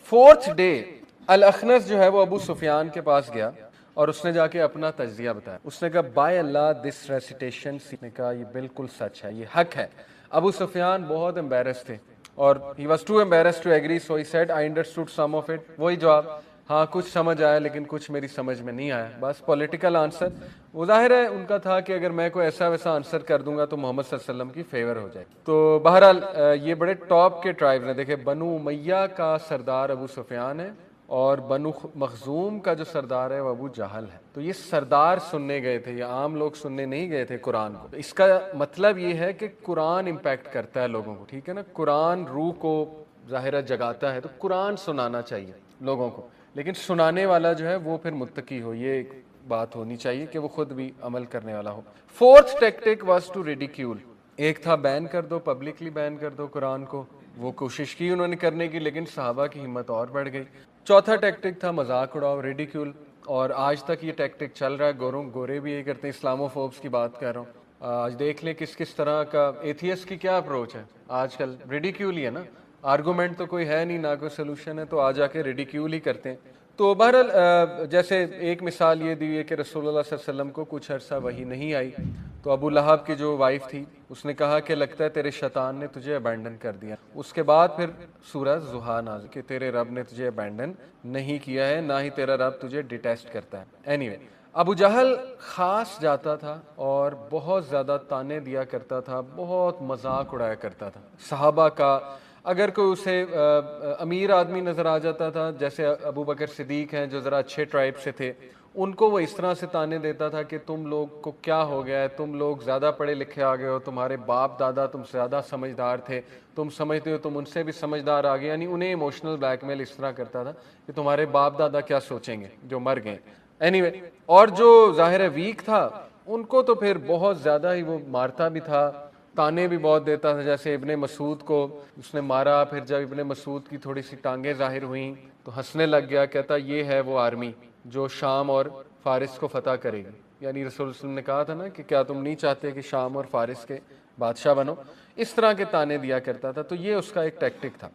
فورتھ ڈے الاخنس جو ہے وہ ابو سفیان کے پاس گیا اور اس نے جا کے اپنا تجزیہ بتایا. اس نے کہا, بائی اللہ دس ریسیٹیشن, نے کہا یہ بالکل سچ ہے, یہ حق ہے. ابو سفیان بہت embarrassed تھے اور he was too embarrassed to agree, so he said I understood some of it. وہی جواب, ہاں کچھ سمجھ آیا لیکن کچھ میری سمجھ میں نہیں آیا, بس پولیٹیکل آنسر. وہ ظاہر ہے ان کا تھا کہ اگر میں کوئی ایسا ویسا آنسر کر دوں گا تو محمد صلی اللہ علیہ وسلم کی فیور ہو جائے. تو بہرحال یہ بڑے ٹاپ کے ٹرائب نے. دیکھیں, بنو امیہ کا سردار ابو سفیان ہے اور بنو مخزوم کا جو سردار ہے وہ ابو جہل ہے. تو یہ سردار سننے گئے تھے, یہ عام لوگ سننے نہیں گئے تھے قرآن کو. اس کا مطلب یہ ہے کہ قرآن امپیکٹ کرتا ہے لوگوں کو, ٹھیک ہے نا. قرآن روح کو ظاہرہ جگاتا ہے, تو قرآن سنانا چاہیے لوگوں کو, لیکن سنانے والا جو ہے وہ پھر متقی ہو. یہ ایک بات ہونی چاہیے کہ وہ خود بھی عمل کرنے والا ہو. Fourth tactic was to ridicule. ایک تھا بین کر دو, پبلکلی بین کر دو قرآن کو, وہ کوشش کی انہوں نے کرنے کی, لیکن صحابہ کی ہمت اور بڑھ گئی. چوتھا ٹیکٹک تھا مذاق اڑاؤ, ریڈیکیول, اور آج تک یہ ٹیکٹک چل رہا ہے. گورے بھی یہ کرتے ہیں, اسلامو فوبس کی بات کر رہا ہوں. آج دیکھ لیں کس طرح کا ایتھیس کی کیا اپروچ ہے آج کل. ریڈیکیول ہی ہے نا, آرگومنٹ تو کوئی ہے نہیں, نہ کوئی سولوشن ہے, تو آ جا کے ریڈیکیول ہی کرتے ہیں. تو بہرحال جیسے ایک مثال یہ دی ہے کہ رسول اللہ صلی اللہ علیہ وسلم کو کچھ عرصہ وحی نہیں آئی، تو ابو لہب کی جو وائف تھی اس نے کہا کہ لگتا ہے تیرے شیطان نے تجھے ابینڈن کر دیا. اس کے بعد پھر سورہ زحا نازل کہ تیرے رب نے تجھے ابینڈن نہیں کیا ہے، نہ ہی تیرا رب تجھے ڈیٹیسٹ کرتا ہے. اینی وے ابو جہل خاص جاتا تھا اور بہت زیادہ تانے دیا کرتا تھا، بہت مذاق اڑایا کرتا تھا صحابہ کا. اگر کوئی اسے امیر آدمی نظر آ جاتا تھا، جیسے ابو بکر صدیق ہیں جو ذرا اچھے ٹرائب سے تھے، ان کو وہ اس طرح سے تانے دیتا تھا کہ تم لوگ کو کیا ہو گیا ہے، تم لوگ زیادہ پڑھے لکھے آ گئے ہو، تمہارے باپ دادا تم سے زیادہ سمجھدار تھے، تم سمجھتے ہو تم ان سے بھی سمجھدار آ گئے. یعنی انہیں ایموشنل بلیک میل اس طرح کرتا تھا کہ تمہارے باپ دادا کیا سوچیں گے جو مر گئے. اینی وے اور جو ظاہر ہے ویک تھا ان کو تو پھر بہت زیادہ ہی وہ مارتا بھی تھا، تانے بھی بہت دیتا تھا. جیسے ابن مسعود کو اس نے مارا، پھر جب ابن مسعود کی تھوڑی سی ٹانگیں ظاہر ہوئیں تو ہنسنے لگ گیا، کہتا یہ ہے وہ آرمی جو شام اور فارس کو فتح کرے گی. یعنی رسول اللہ علیہ وسلم نے کہا تھا نا کہ کیا تم نہیں چاہتے کہ شام اور فارس کے بادشاہ بنو. اس طرح کے تانے دیا کرتا تھا. تو یہ اس کا ایک ٹیکٹک تھا.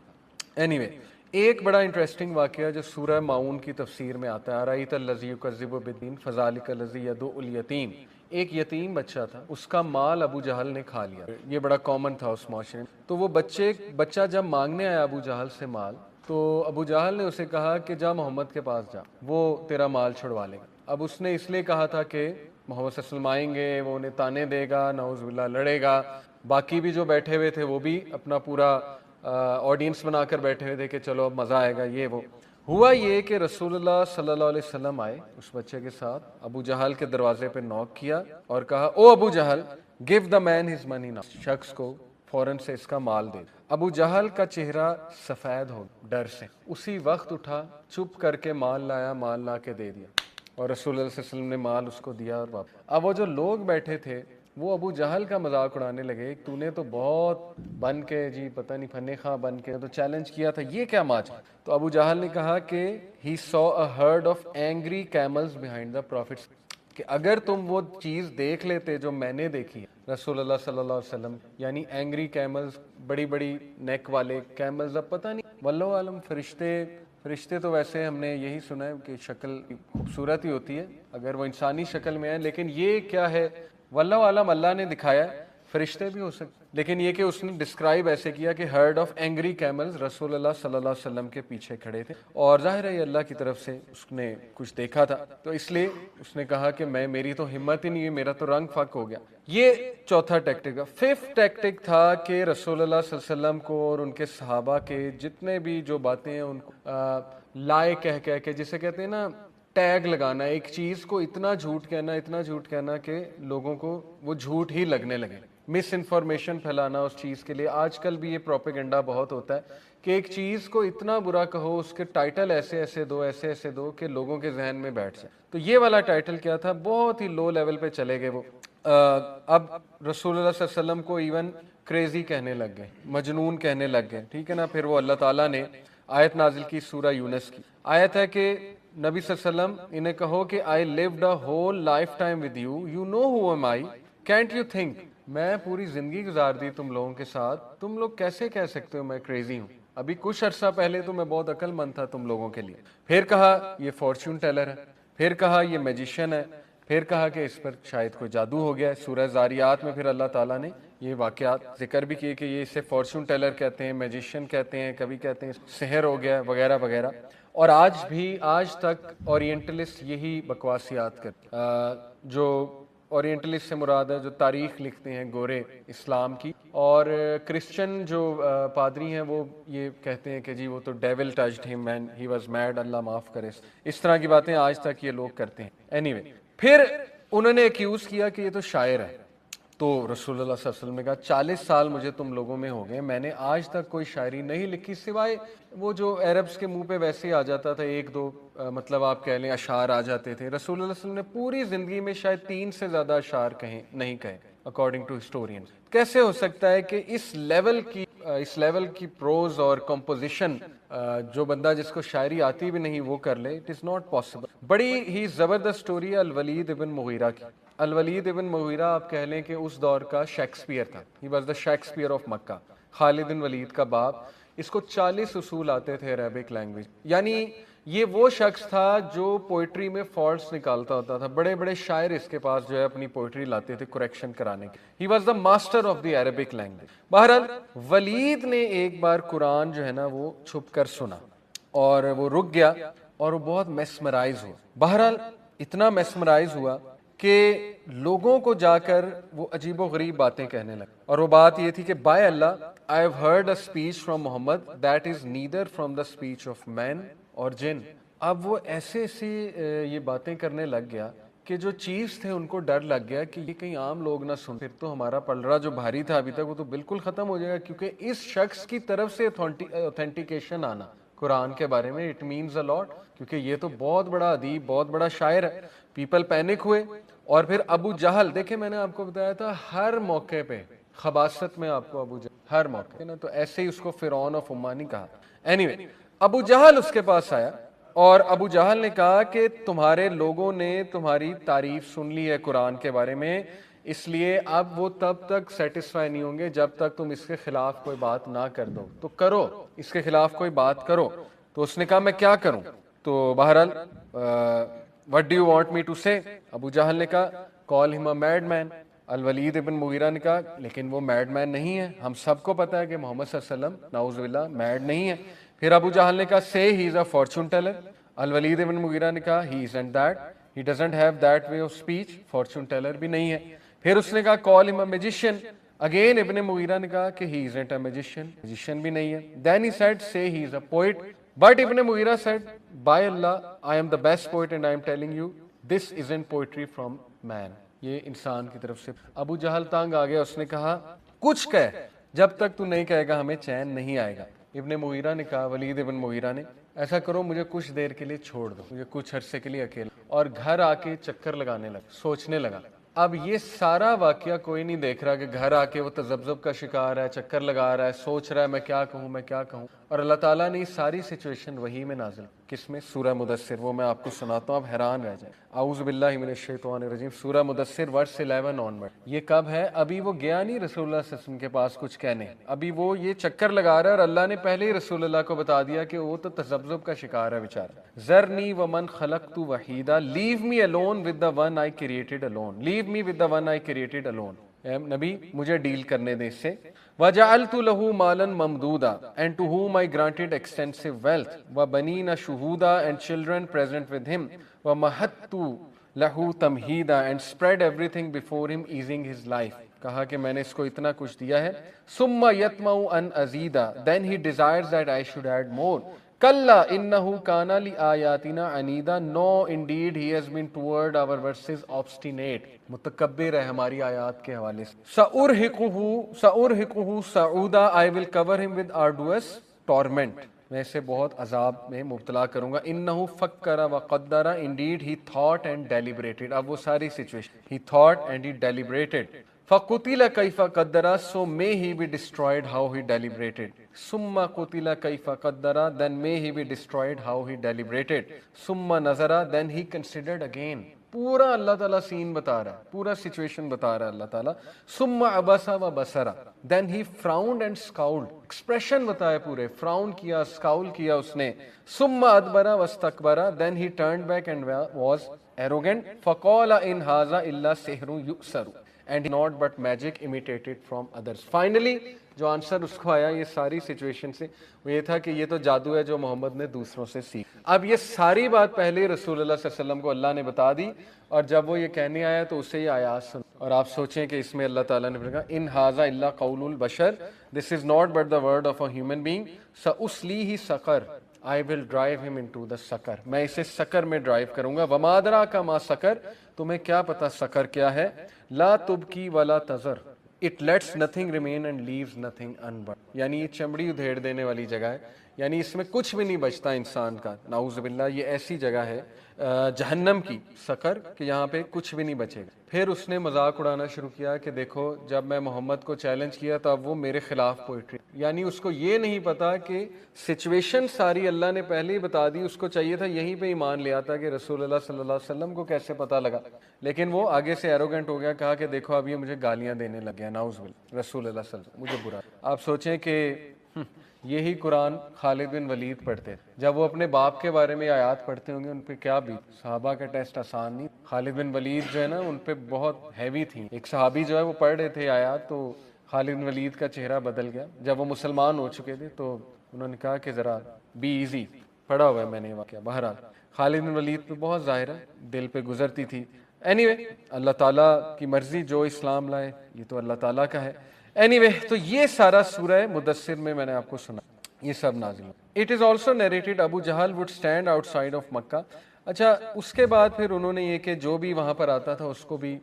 اینی وے ایک بڑا انٹرسٹنگ واقعہ جو سورہ ماؤن کی تفسیر میں آتا ہے، ارایت الذی یکذب بالدین فذلک الذی یدعو الیتیم. ایک یتیم بچہ تھا، اس کا مال ابو جہل نے کھا لیا. یہ بڑا کامن تھا اس معاشرے میں. تو وہ بچہ جب مانگنے آیا ابو جہل سے مال، تو ابو جہل نے اسے کہا کہ جا محمد کے پاس جا، وہ تیرا مال چھڑوا لے گا. اب اس نے اس لیے کہا تھا کہ محمد صلی اللہ علیہ وسلم آئیں گے، وہ انہیں تانے دے گا، نعوذ باللہ لڑے گا. باقی بھی جو بیٹھے ہوئے تھے وہ بھی اپنا پورا آڈینس بنا کر بیٹھے ہوئے تھے کہ چلو اب مزہ آئے گا. یہ وہ ہوا یہ کہ رسول اللہ صلی اللہ علیہ وسلم آئے اس بچے کے ساتھ، ابو جہل کے دروازے پہ نوک کیا اور کہا او ابو جہل give the man his money now. شخص کو فوراً سے اس کا مال دے. ابو جہل کا چہرہ سفید ہو ڈر سے، اسی وقت اٹھا، چپ کر کے مال لایا، مال لا کے دے دیا، اور رسول اللہ صلی اللہ علیہ وسلم نے مال اس کو دیا اور واپس. اب وہ جو لوگ بیٹھے تھے وہ ابو جہل کا مذاق اڑانے لگے، تو نے تو بہت بن کے جی پتہ نہیں فنے خواہ بن کے تو چیلنج کیا تھا، یہ کیا ماچ. تو ابو جہل نے کہا کہ he saw a herd of angry camels behind the prophets، کہ اگر تم وہ چیز دیکھ لیتے جو میں نے دیکھی ہے رسول اللہ صلی اللہ علیہ وسلم، یعنی اینگری کیملز، بڑی بڑی نیک والے کیملز. اب پتہ نہیں واللہ عالم، فرشتے تو ویسے ہم نے یہی سنا ہے کہ شکل خوبصورت ہی ہوتی ہے اگر وہ انسانی شکل میں ہے، لیکن یہ کیا ہے واللہ عالم، اللہ نے دکھایا ہے. فرشتے بھی ہو سکتے، لیکن یہ کہ اس نے ڈسکرائب ایسے کیا کہ ہرڈ آف اینگری کیملز رسول اللہ صلی اللہ علیہ وسلم کے پیچھے کھڑے تھے، اور ظاہر ہے یہ اللہ کی طرف سے اس نے کچھ دیکھا تھا، تو اس لیے اس نے کہا کہ میری تو ہمت ہی نہیں ہے، میرا تو رنگ فک ہو گیا. یہ چوتھا ٹیکٹک تھا. ففتھ ٹیکٹک تھا کہ رسول اللہ صلی اللہ علیہ وسلم کو اور ان کے صحابہ کے جتنے بھی جو باتیں ہیں ان کو لائے کہہ کے، جسے کہتے ہیں نا ٹیگ لگانا، ایک چیز کو اتنا جھوٹ کہنا کہ لوگوں کو وہ جھوٹ ہی لگنے لگے، مس انفارمیشن پھیلانا اس چیز کے لیے. آج کل بھی یہ پروپیگنڈا بہت ہوتا ہے کہ ایک چیز کو اتنا برا کہو، اس کے ٹائٹل ایسے دو کہ لوگوں کے ذہن میں بیٹھ جائے. تو یہ والا ٹائٹل کیا تھا، بہت ہی لو لیول پہ چلے گئے وہ. اب رسول اللہ صلی اللہ علیہ وسلم کو ایون کریزی کہنے لگ گئے، مجنون کہنے لگ گئے، ٹھیک ہے نا. پھر وہ اللہ تعالیٰ نے آیت نازل کی، سورہ یونس کی آیت ہے کہ نبی صلی اللہ علیہ وسلم انہیں کہو کہ I lived a whole lifetime with you, you know who am I, can't you think، میں پوری زندگی گزار دی تم لوگوں کے ساتھ، تم لوگ کیسے کہہ سکتے ہو میں کریزی ہوں. ابھی کچھ عرصہ پہلے تو میں بہت عقل مند تھا تم لوگوں کے لیے. پھر کہا یہ فارچون ٹیلر ہے، پھر کہا یہ میجیشین ہے، پھر کہا کہ اس پر شاید کوئی جادو ہو گیا ہے. سورہ زاریات میں پھر اللہ تعالیٰ نے یہ واقعات ذکر بھی کیے کہ یہ اسے فارچون ٹیلر کہتے ہیں، میجیشین کہتے ہیں، کبھی کہتے ہیں سحر ہو گیا وغیرہ وغیرہ. اور آج تک اورینٹلسٹ یہی بکواسیات کرتے، جو اورینٹلسٹ سے مراد ہے جو تاریخ لکھتے ہیں گورے اسلام کی، اور کرسچن جو پادری ہیں وہ یہ کہتے ہیں کہ جی وہ تو ڈیول ٹچڈ ہم اینڈ ہی واز میڈ، اللہ معاف کرے. اس طرح کی باتیں آج تک یہ لوگ کرتے ہیں. اینی وے پھر انہوں نے ایکیوز کیا کہ یہ تو شاعر ہے. تو رسول اللہ صلی اللہ علیہ وسلم نے کہا 40 سال مجھے تم لوگوں میں ہو گئے، میں نے آج تک کوئی شاعری نہیں لکھی سوائے وہ جو عربس کے منہ پہ ویسے ہی آ جاتا تھا، ایک دو مطلب آپ کہہ لیں اشعار آ جاتے تھے. رسول اللہ صلی اللہ علیہ وسلم نے پوری زندگی میں شاید 3 سے زیادہ اشعار نہیں کہے اکارڈنگ ٹو ہسٹورینز. کیسے ہو سکتا ہے کہ اس لیول کی پروز اور کمپوزیشن جو بندہ جس کو شاعری آتی بھی نہیں وہ کر لے؟ It is not possible. بڑی ہی زبردست اسٹوری ہے الولید ابن مغیرہ کی. الولید ابن مغیرہ آپ کہہ لیں کہ اس دور کا شیکسپیئر تھا. He was the Shakespeare of Mecca, خالد بن ولید کا باپ. اس کو 40 اصول آتے تھے عربک لینگویج، یعنی یہ وہ شخص تھا جو پوئٹری میں فالٹس نکالتا ہوتا تھا. بڑے بڑے شاعر اس کے پاس جو ہے اپنی پوئٹری لاتے تھے کریکشن کرانے کے. ہی was the master of the Arabic language. بہرحال ولید نے ایک بار قرآن جو ہے نا وہ چھپ کر سنا اور وہ رک گیا اور وہ بہت میسمرائز ہوا. بہرحال اتنا میسمرائز ہوا کہ لوگوں کو جا کر وہ عجیب و غریب باتیں کہنے لگے. اور وہ بات یہ تھی کہ بائی اللہ I have heard a speech from محمد that is neither from the speech of man اور جن. اب وہ ایسے ایسی یہ باتیں کرنے لگ گیا کہ جو چیفز تھے ان کو ڈر لگ گیا کہ یہ کہیں عام لوگ نہ سن, پھر تو ہمارا پلڑا جو بھاری تھا ابھی تک وہ تو بالکل ختم ہو جائے گا, کیونکہ اس شخص کی طرف سے اوتھینٹیکیشن آنا قرآن کے بارے میں اٹ مینز اے لاٹ, کیونکہ یہ تو بہت بڑا ادیب بہت بڑا شاعر ہے. پیپل پینک ہوئے. اور پھر ابو جہل, دیکھیں میں نے آپ کو بتایا تھا ہر موقع پہ خباثت میں آپ کو ابو جہل ہر موقع نا, تو ایسے ہی اس کو فرعون آف امانی کہا. اینی وے ابو جہل اس کے پاس آیا اور ابو جہل نے کہا کہ تمہارے لوگوں نے تمہاری تعریف سن لی ہے قرآن کے بارے میں, اس لیے اب وہ تب تک سیٹسفائی نہیں ہوں گے جب تک تم اس کے خلاف کوئی بات نہ کر دو, تو کرو اس کے خلاف کوئی بات کرو. تو اس نے کہا میں کیا کروں. تو بہرحال what do you want me to say؟ ابو جہل نے کہا call him a madman. الولید ابن مغیرہ نے کہا لیکن وہ میڈ مین نہیں ہے, ہم سب کو پتا ہے کہ محمد صلی اللہ علیہ وسلم نعوذ باللہ میڈ نہیں ہے. پھر ابو جہل نے کہا say he is a fortune teller. الولید ابن مغیرہ نے کہا he isn't that, he doesn't have that way of speech, fortune teller بھی نہیں ہے. پھر اس نے کہا call him a magician. Again ابن مغیرہ نے کہا کہ he isn't a magician, magician بھی نہیں ہے. Then he said say he is a poet. But Ibn Mughira said, by Allah, I am the best poet and I am telling you, this isn't poetry from man. یہ انسان کی طرف سے. ابو جہل تانگ آ گیا, اس نے کہا کچھ کہہ, جب تک تو نہیں کہے گا ہمیں چین نہیں آئے گا. ابن مغیرہ نے کہا, ولید ابن مغیرہ نے, ایسا کرو مجھے کچھ دیر کے لیے چھوڑ دو, مجھے کچھ عرصے کے لیے اکیلا. اور گھر آ کے چکر لگانے لگا, سوچنے لگا. اب یہ سارا واقعہ کوئی نہیں دیکھ رہا کہ گھر آ کے وہ تذبذب کا شکار ہے, چکر لگا رہا ہے, سوچ رہا ہے میں کیا کہوں میں کیا کہوں. اور اللہ تعالیٰ نے ساری سچویشن وہی میں نازل, کس میں؟ سورہ مدثر. وہ میں آپ کو سناتا ہوں, آپ حیران رہ جائیں. اعوذ باللہ من الشیطان الرجیم, سورہ مدثر ورس 11 آنورڈ. یہ کب ہے؟ ابھی وہ گیا نہیں رسول اللہ صلی اللہ علیہ وسلم کے پاس کچھ کہنے, ابھی وہ یہ چکر لگا رہا ہے اور اللہ نے پہلے ہی رسول اللہ کو بتا دیا کہ وہ تو تذبذب کا شکار ہے بیچارہ. ذرنی ومن خلقت وحیدا, leave me alone with the one I created alone, leave me with the one I created alone. اے نبی مجھے ڈیل کرنے دے اس سے. وَجَعَلْتُ لَهُ مَالًا مَمْدُودًا, and to whom I granted extensive wealth, وَبَنِينَ شُهُودًا, and children present with him, وَمَهَدتُّ لَهُ تَمْهِيدًا, and spread everything before him, easing his life. کہا کہ میں نے اس کو اتنا کچھ دیا ہے. ثُمَّ يَطْمَعُ أَنْ أَزِيدَ, then he desires that I should add more. کَلَّا إِنَّهُ كَانَ لِآيَاتِنَا عَنِيدًا, no indeed he has been toward our verses obstinate, متکبر ہے ہماری آیات کے حوالے سے. سَأُرْهِقُهُ صَعُودًا, I will cover him with arduous torment, میں اسے بہت عذاب میں مبتلا کروں گا. إِنَّهُ فَكَّرَ وَقَدَّرَ, indeed he thought and deliberated. اب وہ ساری situation, he thought and he deliberated. فَقُتِلَ كَيْفَ قَدَّرَ, so may he be destroyed how he deliberated. ثُمَّ قُتِلَ كَيْفَ قَدَّرَ, then may he be destroyed how he deliberated. ثُمَّ نَظَرَ, then he considered again. پورا اللہ تعالیٰ سین بتا رہا ہے, پورا سچویشن بتا رہا ہے اللہ تعالیٰ. ثُمَّ عَبَسَ وَبَصَرَ, then he frowned and scowled, expression بتائے پورے, فراؤن کیا, سکاول کیا اس نے. ثُمَّ أَدْبَرَ وَاسْتَكْبَرَ, then he turned back and was arrogant. فَقَالَ إِنْ هَذَا إِلَّا سِحْرٌ يُؤْثَرُ, and not but magic imitated from others. Finally جو آنسر اس کو آیا یہ ساری سچویشن سے, وہ یہ تھا کہ یہ تو جادو ہے جو محمد نے دوسروں سے سیکھ. اب یہ ساری بات پہلے رسول اللہ صلی اللہ علیہ وسلم کو اللہ نے بتا دی, اور جب وہ یہ کہنے آیا تو اسے یہ آیات سن. اور آپ سوچیں کہ اس میں اللہ تعالیٰ نے کہا ان ھذا الا قول البشر, this is not but the word of a human being. سأصلیہ سقر, I will drive him into the سقر, میں اسے سقر میں ڈرائیو کروں گا. وما ادراک ما سقر, تمہیں کیا پتا سقر کیا ہے. لا تبکی ولا تذر, it lets nothing remain and leaves nothing unburned, یعنی یہ چمڑی ادھیڑ دینے والی جگہ ہے, یعنی اس میں کچھ بھی نہیں بچتا انسان کا, نعوذ باللہ. یہ ایسی جگہ ہے جہنم کی سقر کہ یہاں پہ کچھ بھی نہیں بچے گا. پھر اس نے مذاق اڑانا شروع کیا کہ دیکھو جب میں محمد کو چیلنج کیا تو اب وہ میرے خلاف پوئٹری, یعنی اس کو یہ نہیں پتا کہ سچویشن ساری اللہ نے پہلے ہی بتا دی. اس کو چاہیے تھا یہیں پہ ایمان لے آتا کہ رسول اللہ صلی اللہ علیہ وسلم کو کیسے پتا لگا, لیکن وہ آگے سے ایروگنٹ ہو گیا, کہا کہ دیکھو اب یہ مجھے گالیاں دینے لگ گیا, نعوذ باللہ, رسول اللہ صلی اللہ علیہ وسلم مجھے برا. آپ سوچیں کہ یہی قرآن خالد بن ولید پڑھتے تھے. جب وہ اپنے باپ کے بارے میں آیات پڑھتے ہوں گے ان پہ کیا بیت. صحابہ کا ٹیسٹ آسان نہیں. خالد بن ولید جو ہے نا ان پہ بہت ہیوی تھی. ایک صحابی جو ہے وہ پڑھ رہے تھے آیات تو خالد بن ولید کا چہرہ بدل گیا. جب وہ مسلمان ہو چکے تھے تو انہوں نے کہا کہ ذرا بی ایزی. پڑھا ہوا ہے میں نے واقعہ. بہرحال خالد بن ولید پہ بہت ظاہر ہے دل پہ گزرتی تھی. اینی وے اللہ تعالیٰ کی مرضی, جو اسلام لائے یہ تو اللہ تعالیٰ کا ہے. اینی وے تو یہ سارا سورہ مدثر میں نے آپ کو سنا, یہ سب نازل ہوا. اٹ از آلسو نیریٹڈ ابو جہل would stand outside of Mecca. اچھا اس کے بعد پھر انہوں نے یہ کہ جو بھی وہاں پر آتا تھا اس کو بھی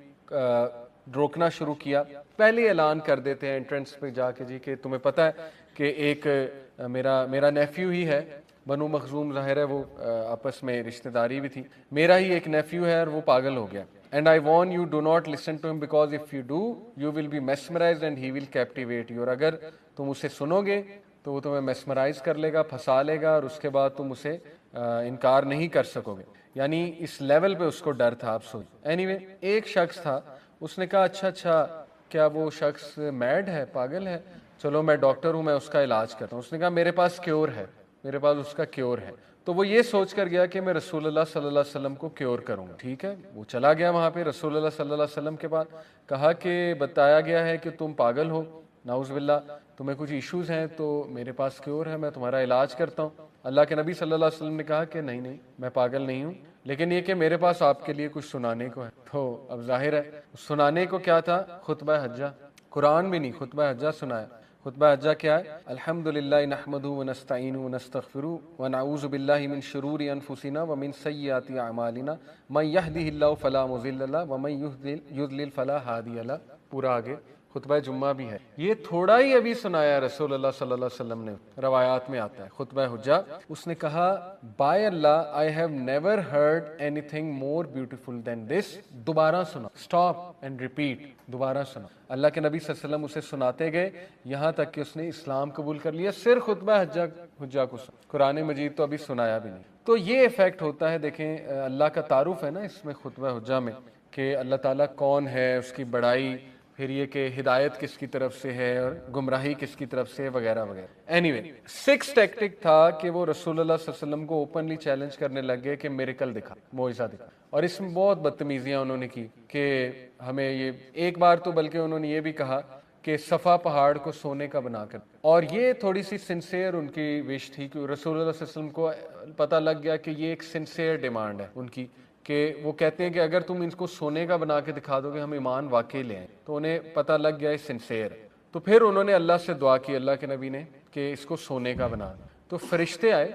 روکنا شروع کیا. پہلے اعلان کر دیتے ہیں انٹرنس پہ جا کے جی کہ تمہیں پتہ ہے کہ ایک میرا نیفیو ہی ہے, بنو مخزوم ظاہر ہے وہ آپس میں رشتہ داری بھی تھی, میرا ہی ایک نیفیو ہے اور وہ پاگل ہو گیا. And I warn you do not listen to him because if you do you will be mesmerised and he will captivate you. اور اگر تم اسے سنو گے تو وہ تمہیں میسمرائز کر لے گا, پھنسا لے گا, اور اس کے بعد تم اسے انکار نہیں کر سکو گے. یعنی اس لیول پہ اس کو ڈر تھا, آپ سوچ. اینی وے ایک شخص تھا, اس نے کہا اچھا کیا وہ شخص میڈ ہے, پاگل ہے, چلو میں ڈاکٹر ہوں, میں اس کا علاج کرتا ہوں. اس نے کہا میرے پاس کیور ہے, میرے پاس اس کا کیور ہے. تو وہ یہ سوچ کر گیا کہ میں رسول اللہ صلی اللہ علیہ وسلم کو کیور کروں گا. ٹھیک ہے, وہ چلا گیا وہاں پہ رسول اللہ صلی اللہ علیہ وسلم کے بعد, کہا کہ بتایا گیا ہے کہ تم پاگل ہو, نعوذ باللہ, تمہیں کچھ ایشوز ہیں تو میرے پاس کیور ہے, میں تمہارا علاج کرتا ہوں. اللہ کے نبی صلی اللہ علیہ وسلم نے کہا کہ نہیں میں پاگل نہیں ہوں, لیکن یہ کہ میرے پاس آپ کے لیے کچھ سنانے کو ہے. تو اب ظاہر ہے سنانے کو کیا تھا, خطبہ حجہ. قرآن بھی نہیں, خطبہ حجہ سنایا. خطبہ حجہ کیا ہے؟ الحمدللہ نحمدہ ونستعینہ ونستغفرہ ونعوذ باللہ من شرور انفسنا ومن سیئات اعمالنا من یہدہ اللہ فلا مضل لہ ومن یضلل فلا ہادی لہ. پورا آگے خطبہ جمعہ بھی ہے. یہ تھوڑا ہی ابھی سنایا رسول اللہ صلی اللہ علیہ وسلم نے, روایات میں آتا ہے خطبہ حجہ. اس نے کہا بائی اللہ I have never heard anything more beautiful than this. دوبارہ سنا, اسٹاپ اینڈ ریپیٹ, دوبارہ سنا. اللہ کے نبی صلی اللہ علیہ وسلم اسے سناتے گئے یہاں تک کہ اس نے اسلام قبول کر لیا, صرف خطبہ حجہ کو سنا. قرآن مجید تو ابھی سنایا بھی نہیں. تو یہ ایفیکٹ ہوتا ہے. دیکھیں اللہ کا تعارف ہے نا اس میں خطبہ حجہ میں کہ اللہ تعالیٰ کون ہے, اس کی بڑائی, پھر یہ کہ ہدایت کس کی طرف سے ہے اور گمراہی کس کی طرف سے, وغیرہ وغیرہ. اینی وے 6 ٹیکٹک تھا کہ وہ رسول اللہ صلی اللہ علیہ وسلم کو اوپنلی چیلنج کرنے لگ گئے کہ میریکل دکھا, معجزہ دکھا. اور اس میں بہت بدتمیزیاں انہوں نے کی کہ ہمیں یہ, ایک بار تو بلکہ انہوں نے یہ بھی کہا کہ صفا پہاڑ کو سونے کا بنا کر. اور یہ تھوڑی سی سنسیئر ان کی وش تھی کہ رسول اللہ صلی اللہ علیہ وسلم کو پتہ لگ گیا کہ یہ ایک سنسیئر ڈیمانڈ ہے ان کی, کہ وہ کہتے ہیں کہ اگر تم ان کو سونے کا بنا کے دکھا دو گے ہم ایمان واقعی لے آئیں. تو انہیں پتہ لگ گیا ہے سنسیئر. تو پھر انہوں نے اللہ سے دعا کی, اللہ کے نبی نے, کہ اس کو سونے کا بنا. تو فرشتے آئے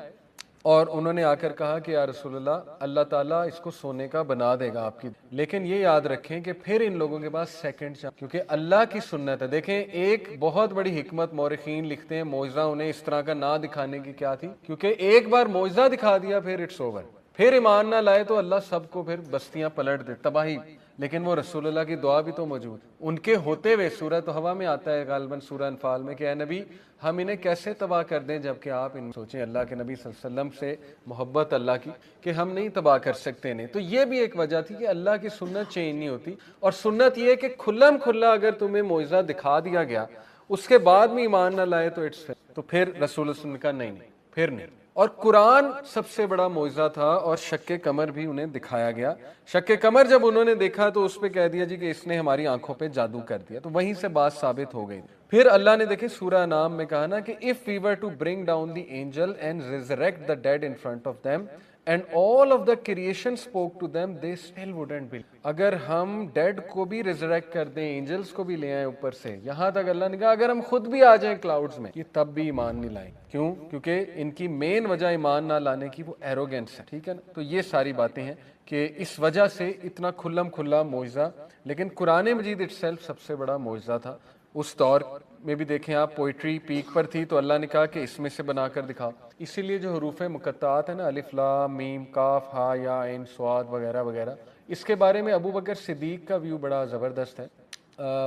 اور انہوں نے آ کر کہا کہ یا رسول اللہ تعالیٰ اس کو سونے کا بنا دے گا آپ کی, لیکن یہ یاد رکھیں کہ پھر ان لوگوں کے پاس سیکنڈ چانس, کیونکہ اللہ کی سنت ہے. دیکھیں ایک بہت بڑی حکمت مورخین لکھتے ہیں معجزہ انہیں اس طرح کا نہ دکھانے کی کیا تھی, کیونکہ ایک بار معجزہ دکھا دیا پھر اٹس اوور, پھر ایمان نہ لائے تو اللہ سب کو پھر بستیاں پلٹ دے, تباہی. لیکن وہ رسول اللہ کی دعا بھی تو موجود ان کے ہوتے ہوئے. سورہ توحہ میں آتا ہے غالباً سورہ انفال میں کہ اے نبی ہم انہیں کیسے تباہ کر دیں, جبکہ آپ ان سوچیں اللہ کے نبی صلی اللہ علیہ وسلم سے محبت اللہ کی کہ ہم نہیں تباہ کر سکتے انہیں. تو یہ بھی ایک وجہ تھی کہ اللہ کی سنت چینج نہیں ہوتی. اور سنت یہ ہے کہ کھلم کھلا اگر تمہیں معجزہ دکھا دیا گیا اس کے بعد بھی ایمان نہ لائے تو اٹس, تو پھر رسول اللہ نے کہا نہیں پھر نہیں. اور قرآن سب سے بڑا معجزہ تھا, اور شق قمر بھی انہیں دکھایا گیا. شق قمر جب انہوں نے دیکھا تو اس پہ کہہ دیا جی کہ اس نے ہماری آنکھوں پہ جادو کر دیا, تو وہیں سے بات ثابت ہو گئی. پھر اللہ نے دیکھیں سورہ انعام میں کہا نا کہ if we were to bring down the angel and resurrect the dead in front of them and all of the creation spoke to them they still wouldn't believe. اگر ہم ڈیڈ کو بھی ریزریکٹ کر دیں, اینجلز کو بھی لے آئیں اوپر سے, یہاں تک اللہ نے کہا اگر ہم خود بھی آ جائیں کلاؤڈز میں, یہ تب بھی ایمان نہیں لائیں. کیوں؟ کیونکہ ان کی مین وجہ ایمان نہ لانے کی وہ ایروگینس ہے. ٹھیک ہے نا. تو یہ ساری باتیں ہیں کہ اس وجہ سے اتنا کھلم کھلا معجزہ. لیکن قرآن مجید اٹ سیلف سب سے بڑا معجزہ تھا. اس دور میں بھی دیکھیں آپ, پوئٹری پیک پر تھی تو اللہ نے کہا کہ اس میں سے بنا کر دکھاؤ. اسی لیے جو حروف مقطعات ہیں نا, الف لام میم کاف ہا یا عین صاد وغیرہ وغیرہ, اس کے بارے میں ابو بکر صدیق کا ویو بڑا زبردست ہے.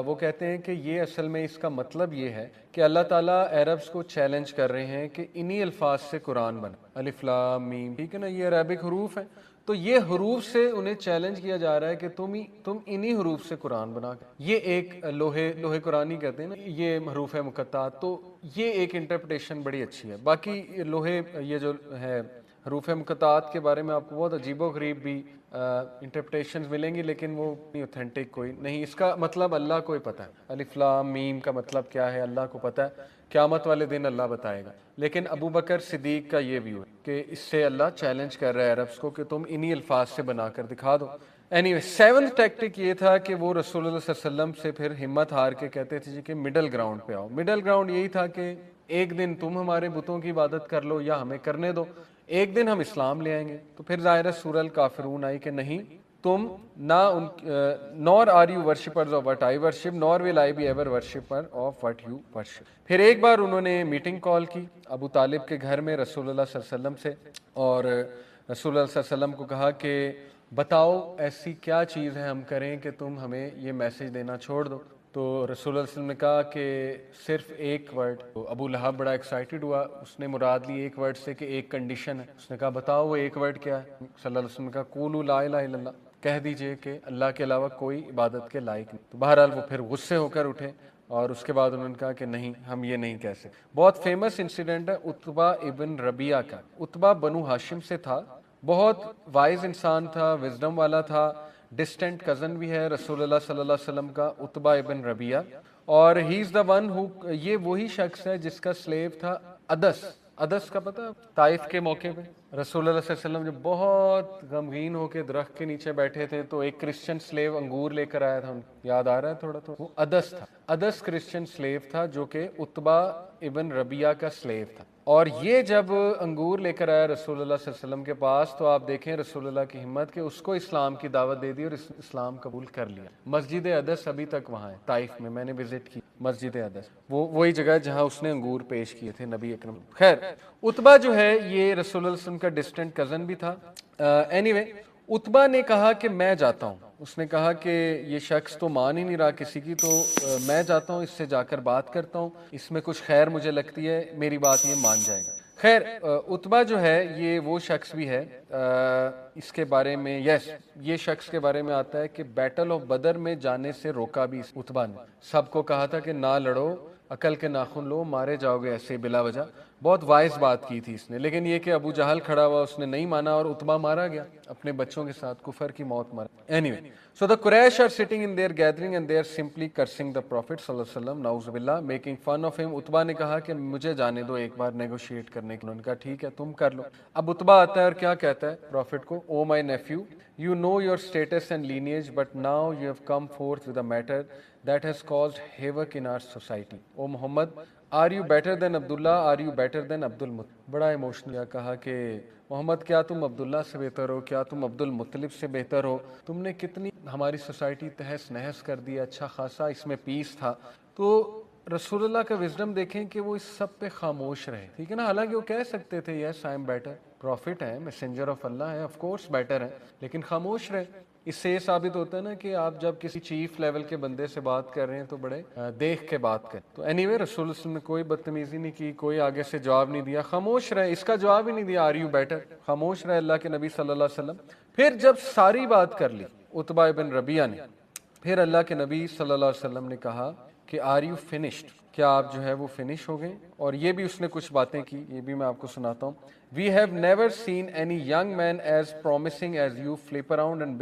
وہ کہتے ہیں کہ یہ اصل میں اس کا مطلب یہ ہے کہ اللہ تعالیٰ عربز کو چیلنج کر رہے ہیں کہ انہی الفاظ سے قرآن بنا, الف لام میم, ٹھیک ہے نا, یہ عربک حروف ہیں, تو یہ حروف سے انہیں چیلنج کیا جا رہا ہے کہ تم انہی حروف سے قرآن بنا کر، یہ ایک لوہے قرآنی کہتے ہیں نا، یہ حروف مقطعات، تو یہ ایک انٹرپریٹیشن بڑی اچھی ہے۔ باقی یہ جو ہے حروف مقطعات کے بارے میں آپ کو بہت عجیب و غریب بھی انٹرپریٹیشنز ملیں گی، لیکن وہ اوتھینٹک کوئی نہیں۔ اس کا مطلب اللہ کو ہی پتہ ہے، الف لام میم کا مطلب کیا ہے اللہ کو پتہ ہے، قیامت والے دن اللہ بتائے گا۔ لیکن ابو بکر صدیق کا یہ ویو ہے کہ اس سے اللہ چیلنج کر رہا ہے عربس کو کہ تم انہی الفاظ سے بنا کر دکھا دو۔ اینی سیونتھ ٹیکٹک یہ تھا کہ وہ رسول اللہ صلی اللہ علیہ وسلم سے پھر ہمت ہار کے کہتے تھے کہ مڈل گراؤنڈ پہ آؤ۔ مڈل گراؤنڈ یہی تھا کہ ایک دن تم ہمارے بتوں کی عبادت کر لو یا ہمیں کرنے دو، ایک دن ہم اسلام لے آئیں گے۔ تو پھر ظاہر سورہ الکافرون آئی کہ نہیں، تم نہ nor are you worshippers of what I worship nor will I be ever worshipper of what you worship۔ پھر ایک بار انہوں نے میٹنگ کال کی ابو طالب کے گھر میں رسول اللہ صلی اللہ علیہ وسلم سے، اور رسول اللہ صلی اللہ علیہ وسلم کو کہا کہ بتاؤ ایسی کیا چیز ہے ہم کریں کہ تم ہمیں یہ میسج دینا چھوڑ دو۔ تو رسول اللہ صلی اللہ علیہ وسلم نے کہا کہ صرف ایک ورڈ۔ ابو لہب بڑا ایکسائٹڈ ہوا، اس نے مراد لی ایک ورڈ سے کہ ایک کنڈیشن ہے۔ اس نے کہا بتاؤ وہ ایک ورڈ کیا ہے؟ صلی اللہ علیہ وسلم نے کہا قولوا لا الہ الا اللہ، کہہ دیجئے کہ اللہ کے علاوہ کوئی عبادت کے لائق نہیں۔ تو بہرحال وہ پھر غصے ہو کر اٹھے، اور اس کے بعد انہوں نے کہا کہ نہیں، ہم یہ نہیں کہہ سکتے۔ بہت فیمس انسیڈنٹ ہے عتبہ ابن ربیعہ کا۔ عتبہ بنو ہاشم سے تھا، بہت وائز انسان تھا، وزڈم والا تھا، ڈسٹنٹ کزن بھی ہے رسول اللہ صلی اللہ علیہ وسلم کا، عتبہ ابن ربیعہ، اور ہی از دا ون ہو، یہ وہی شخص ہے جس کا سلیو تھا ادس کا پتہ طائف کے موقع پہ رسول اللہ صلی اللہ علیہ وسلم جب بہت غمگین ہو کے درخت کے نیچے بیٹھے تھے تو ایک کرسچن سلیو انگور لے کر آیا تھا، یاد آ رہا ہے تھوڑا تو وہ ادس تھا۔ ادس کرسچن سلیو تھا جو کہ عتبہ ابن ربیعہ کا سلیو تھا، اور یہ جب انگور لے کر آیا رسول اللہ صلی اللہ علیہ وسلم کے پاس تو آپ دیکھیں رسول اللہ کی ہمت کہ اس کو اسلام کی دعوت دے دی اور اسلام قبول کر لیا۔ مسجد ادس ابھی تک وہاں ہے طائف میں، میں نے وزٹ کی مسجد ادس، وہی جگہ ہے جہاں اس نے انگور پیش کیے تھے نبی اکرم۔ خیر عتبہ جو ہے یہ رسول اللہ صلی اللہ علیہ وسلم کا ڈسٹنٹ کزن بھی تھا۔ اینی عتبہ نے کہا کہ میں جاتا ہوں، اس نے کہا کہ یہ شخص تو مان ہی نہیں رہا کسی کی، تو میں جاتا ہوں، اس سے جا کر بات کرتا ہوں، اس میں کچھ خیر مجھے لگتی ہے، میری بات یہ مان جائے گا۔ خیر عتبہ جو ہے یہ وہ شخص بھی ہے، اس کے بارے میں یہ شخص کے بارے میں آتا ہے کہ بیٹل آف بدر میں جانے سے روکا بھی عتبہ نے، سب کو کہا تھا کہ نہ لڑو، عقل کے ناخن لو، مارے جاؤ گے ایسے بلا وجہ، بہت وائز بات کی تھی اس نے، لیکن یہ کہ ابو جہل کھڑا ہوا، اس نے نہیں مانا اور عتبہ مارا گیا اپنے بچوں کے ساتھ، کفر کی موت مرا۔ Anyway, so the Quraysh are sitting in their gathering and they are simply cursing the Prophet صلی اللہ علیہ وسلم، نعوذ باللہ، making fun of him۔ عتبہ نے کہا کہ مجھے جانے دو ایک بار نیگوشیٹ کرنے کے لیے، انہوں نے کہا ٹھیک ہے تم کر لو۔ اب عتبہ آتا ہے اور کیا کہتا ہے پروفٹ کو، او مائی nephew, you know your status and lineage but now you have come forth with a matter that has caused havoc in our society۔ O Muhammad, are you better than Abdullah, are you better than عبد المطلب؟ بڑا emotional کہا کہ محمد کیا تم عبداللہ سے بہتر ہو، کیا تم عبد المطلب سے بہتر ہو؟ تم نے کتنی ہماری سوسائٹی تہس نہس کر دی، اچھا خاصا اس میں پیس تھا۔ تو رسول اللہ کا وزڈم دیکھیں کہ وہ اس سب پہ خاموش رہے، ٹھیک ہے نا، حالانکہ وہ کہہ سکتے تھے یس آئی ایم بیٹر، پروفٹ ہے، میسنجر آف اللہ ہے، آف کورس بیٹر ہے، لیکن خاموش رہے۔ اس سے یہ ثابت ہوتا ہے نا کہ آپ جب کسی چیف لیول کے بندے سے بات کر رہے ہیں تو بڑے دیکھ کے بات کریں۔ تو اینی وے رسول اللہ صلی اللہ علیہ وسلم نے کوئی بدتمیزی نہیں کی، کوئی آگے سے جواب نہیں دیا، خاموش رہے، اس کا جواب ہی نہیں دیا آر یو بیٹر، خاموش رہے اللہ کے نبی صلی اللہ علیہ وسلم۔ پھر جب ساری بات کر لی عتبہ ابن ربیعہ نے، پھر اللہ کے نبی صلی اللہ علیہ وسلم نے کہا کہ آر یو فنشڈ، کیا آپ جو ہے وہ فنش ہو گئے؟ اور یہ بھی اس نے کچھ باتیں کی، یہ بھی میں آپ کو سناتا ہوں۔ We have never seen any young man as promising as you flip around and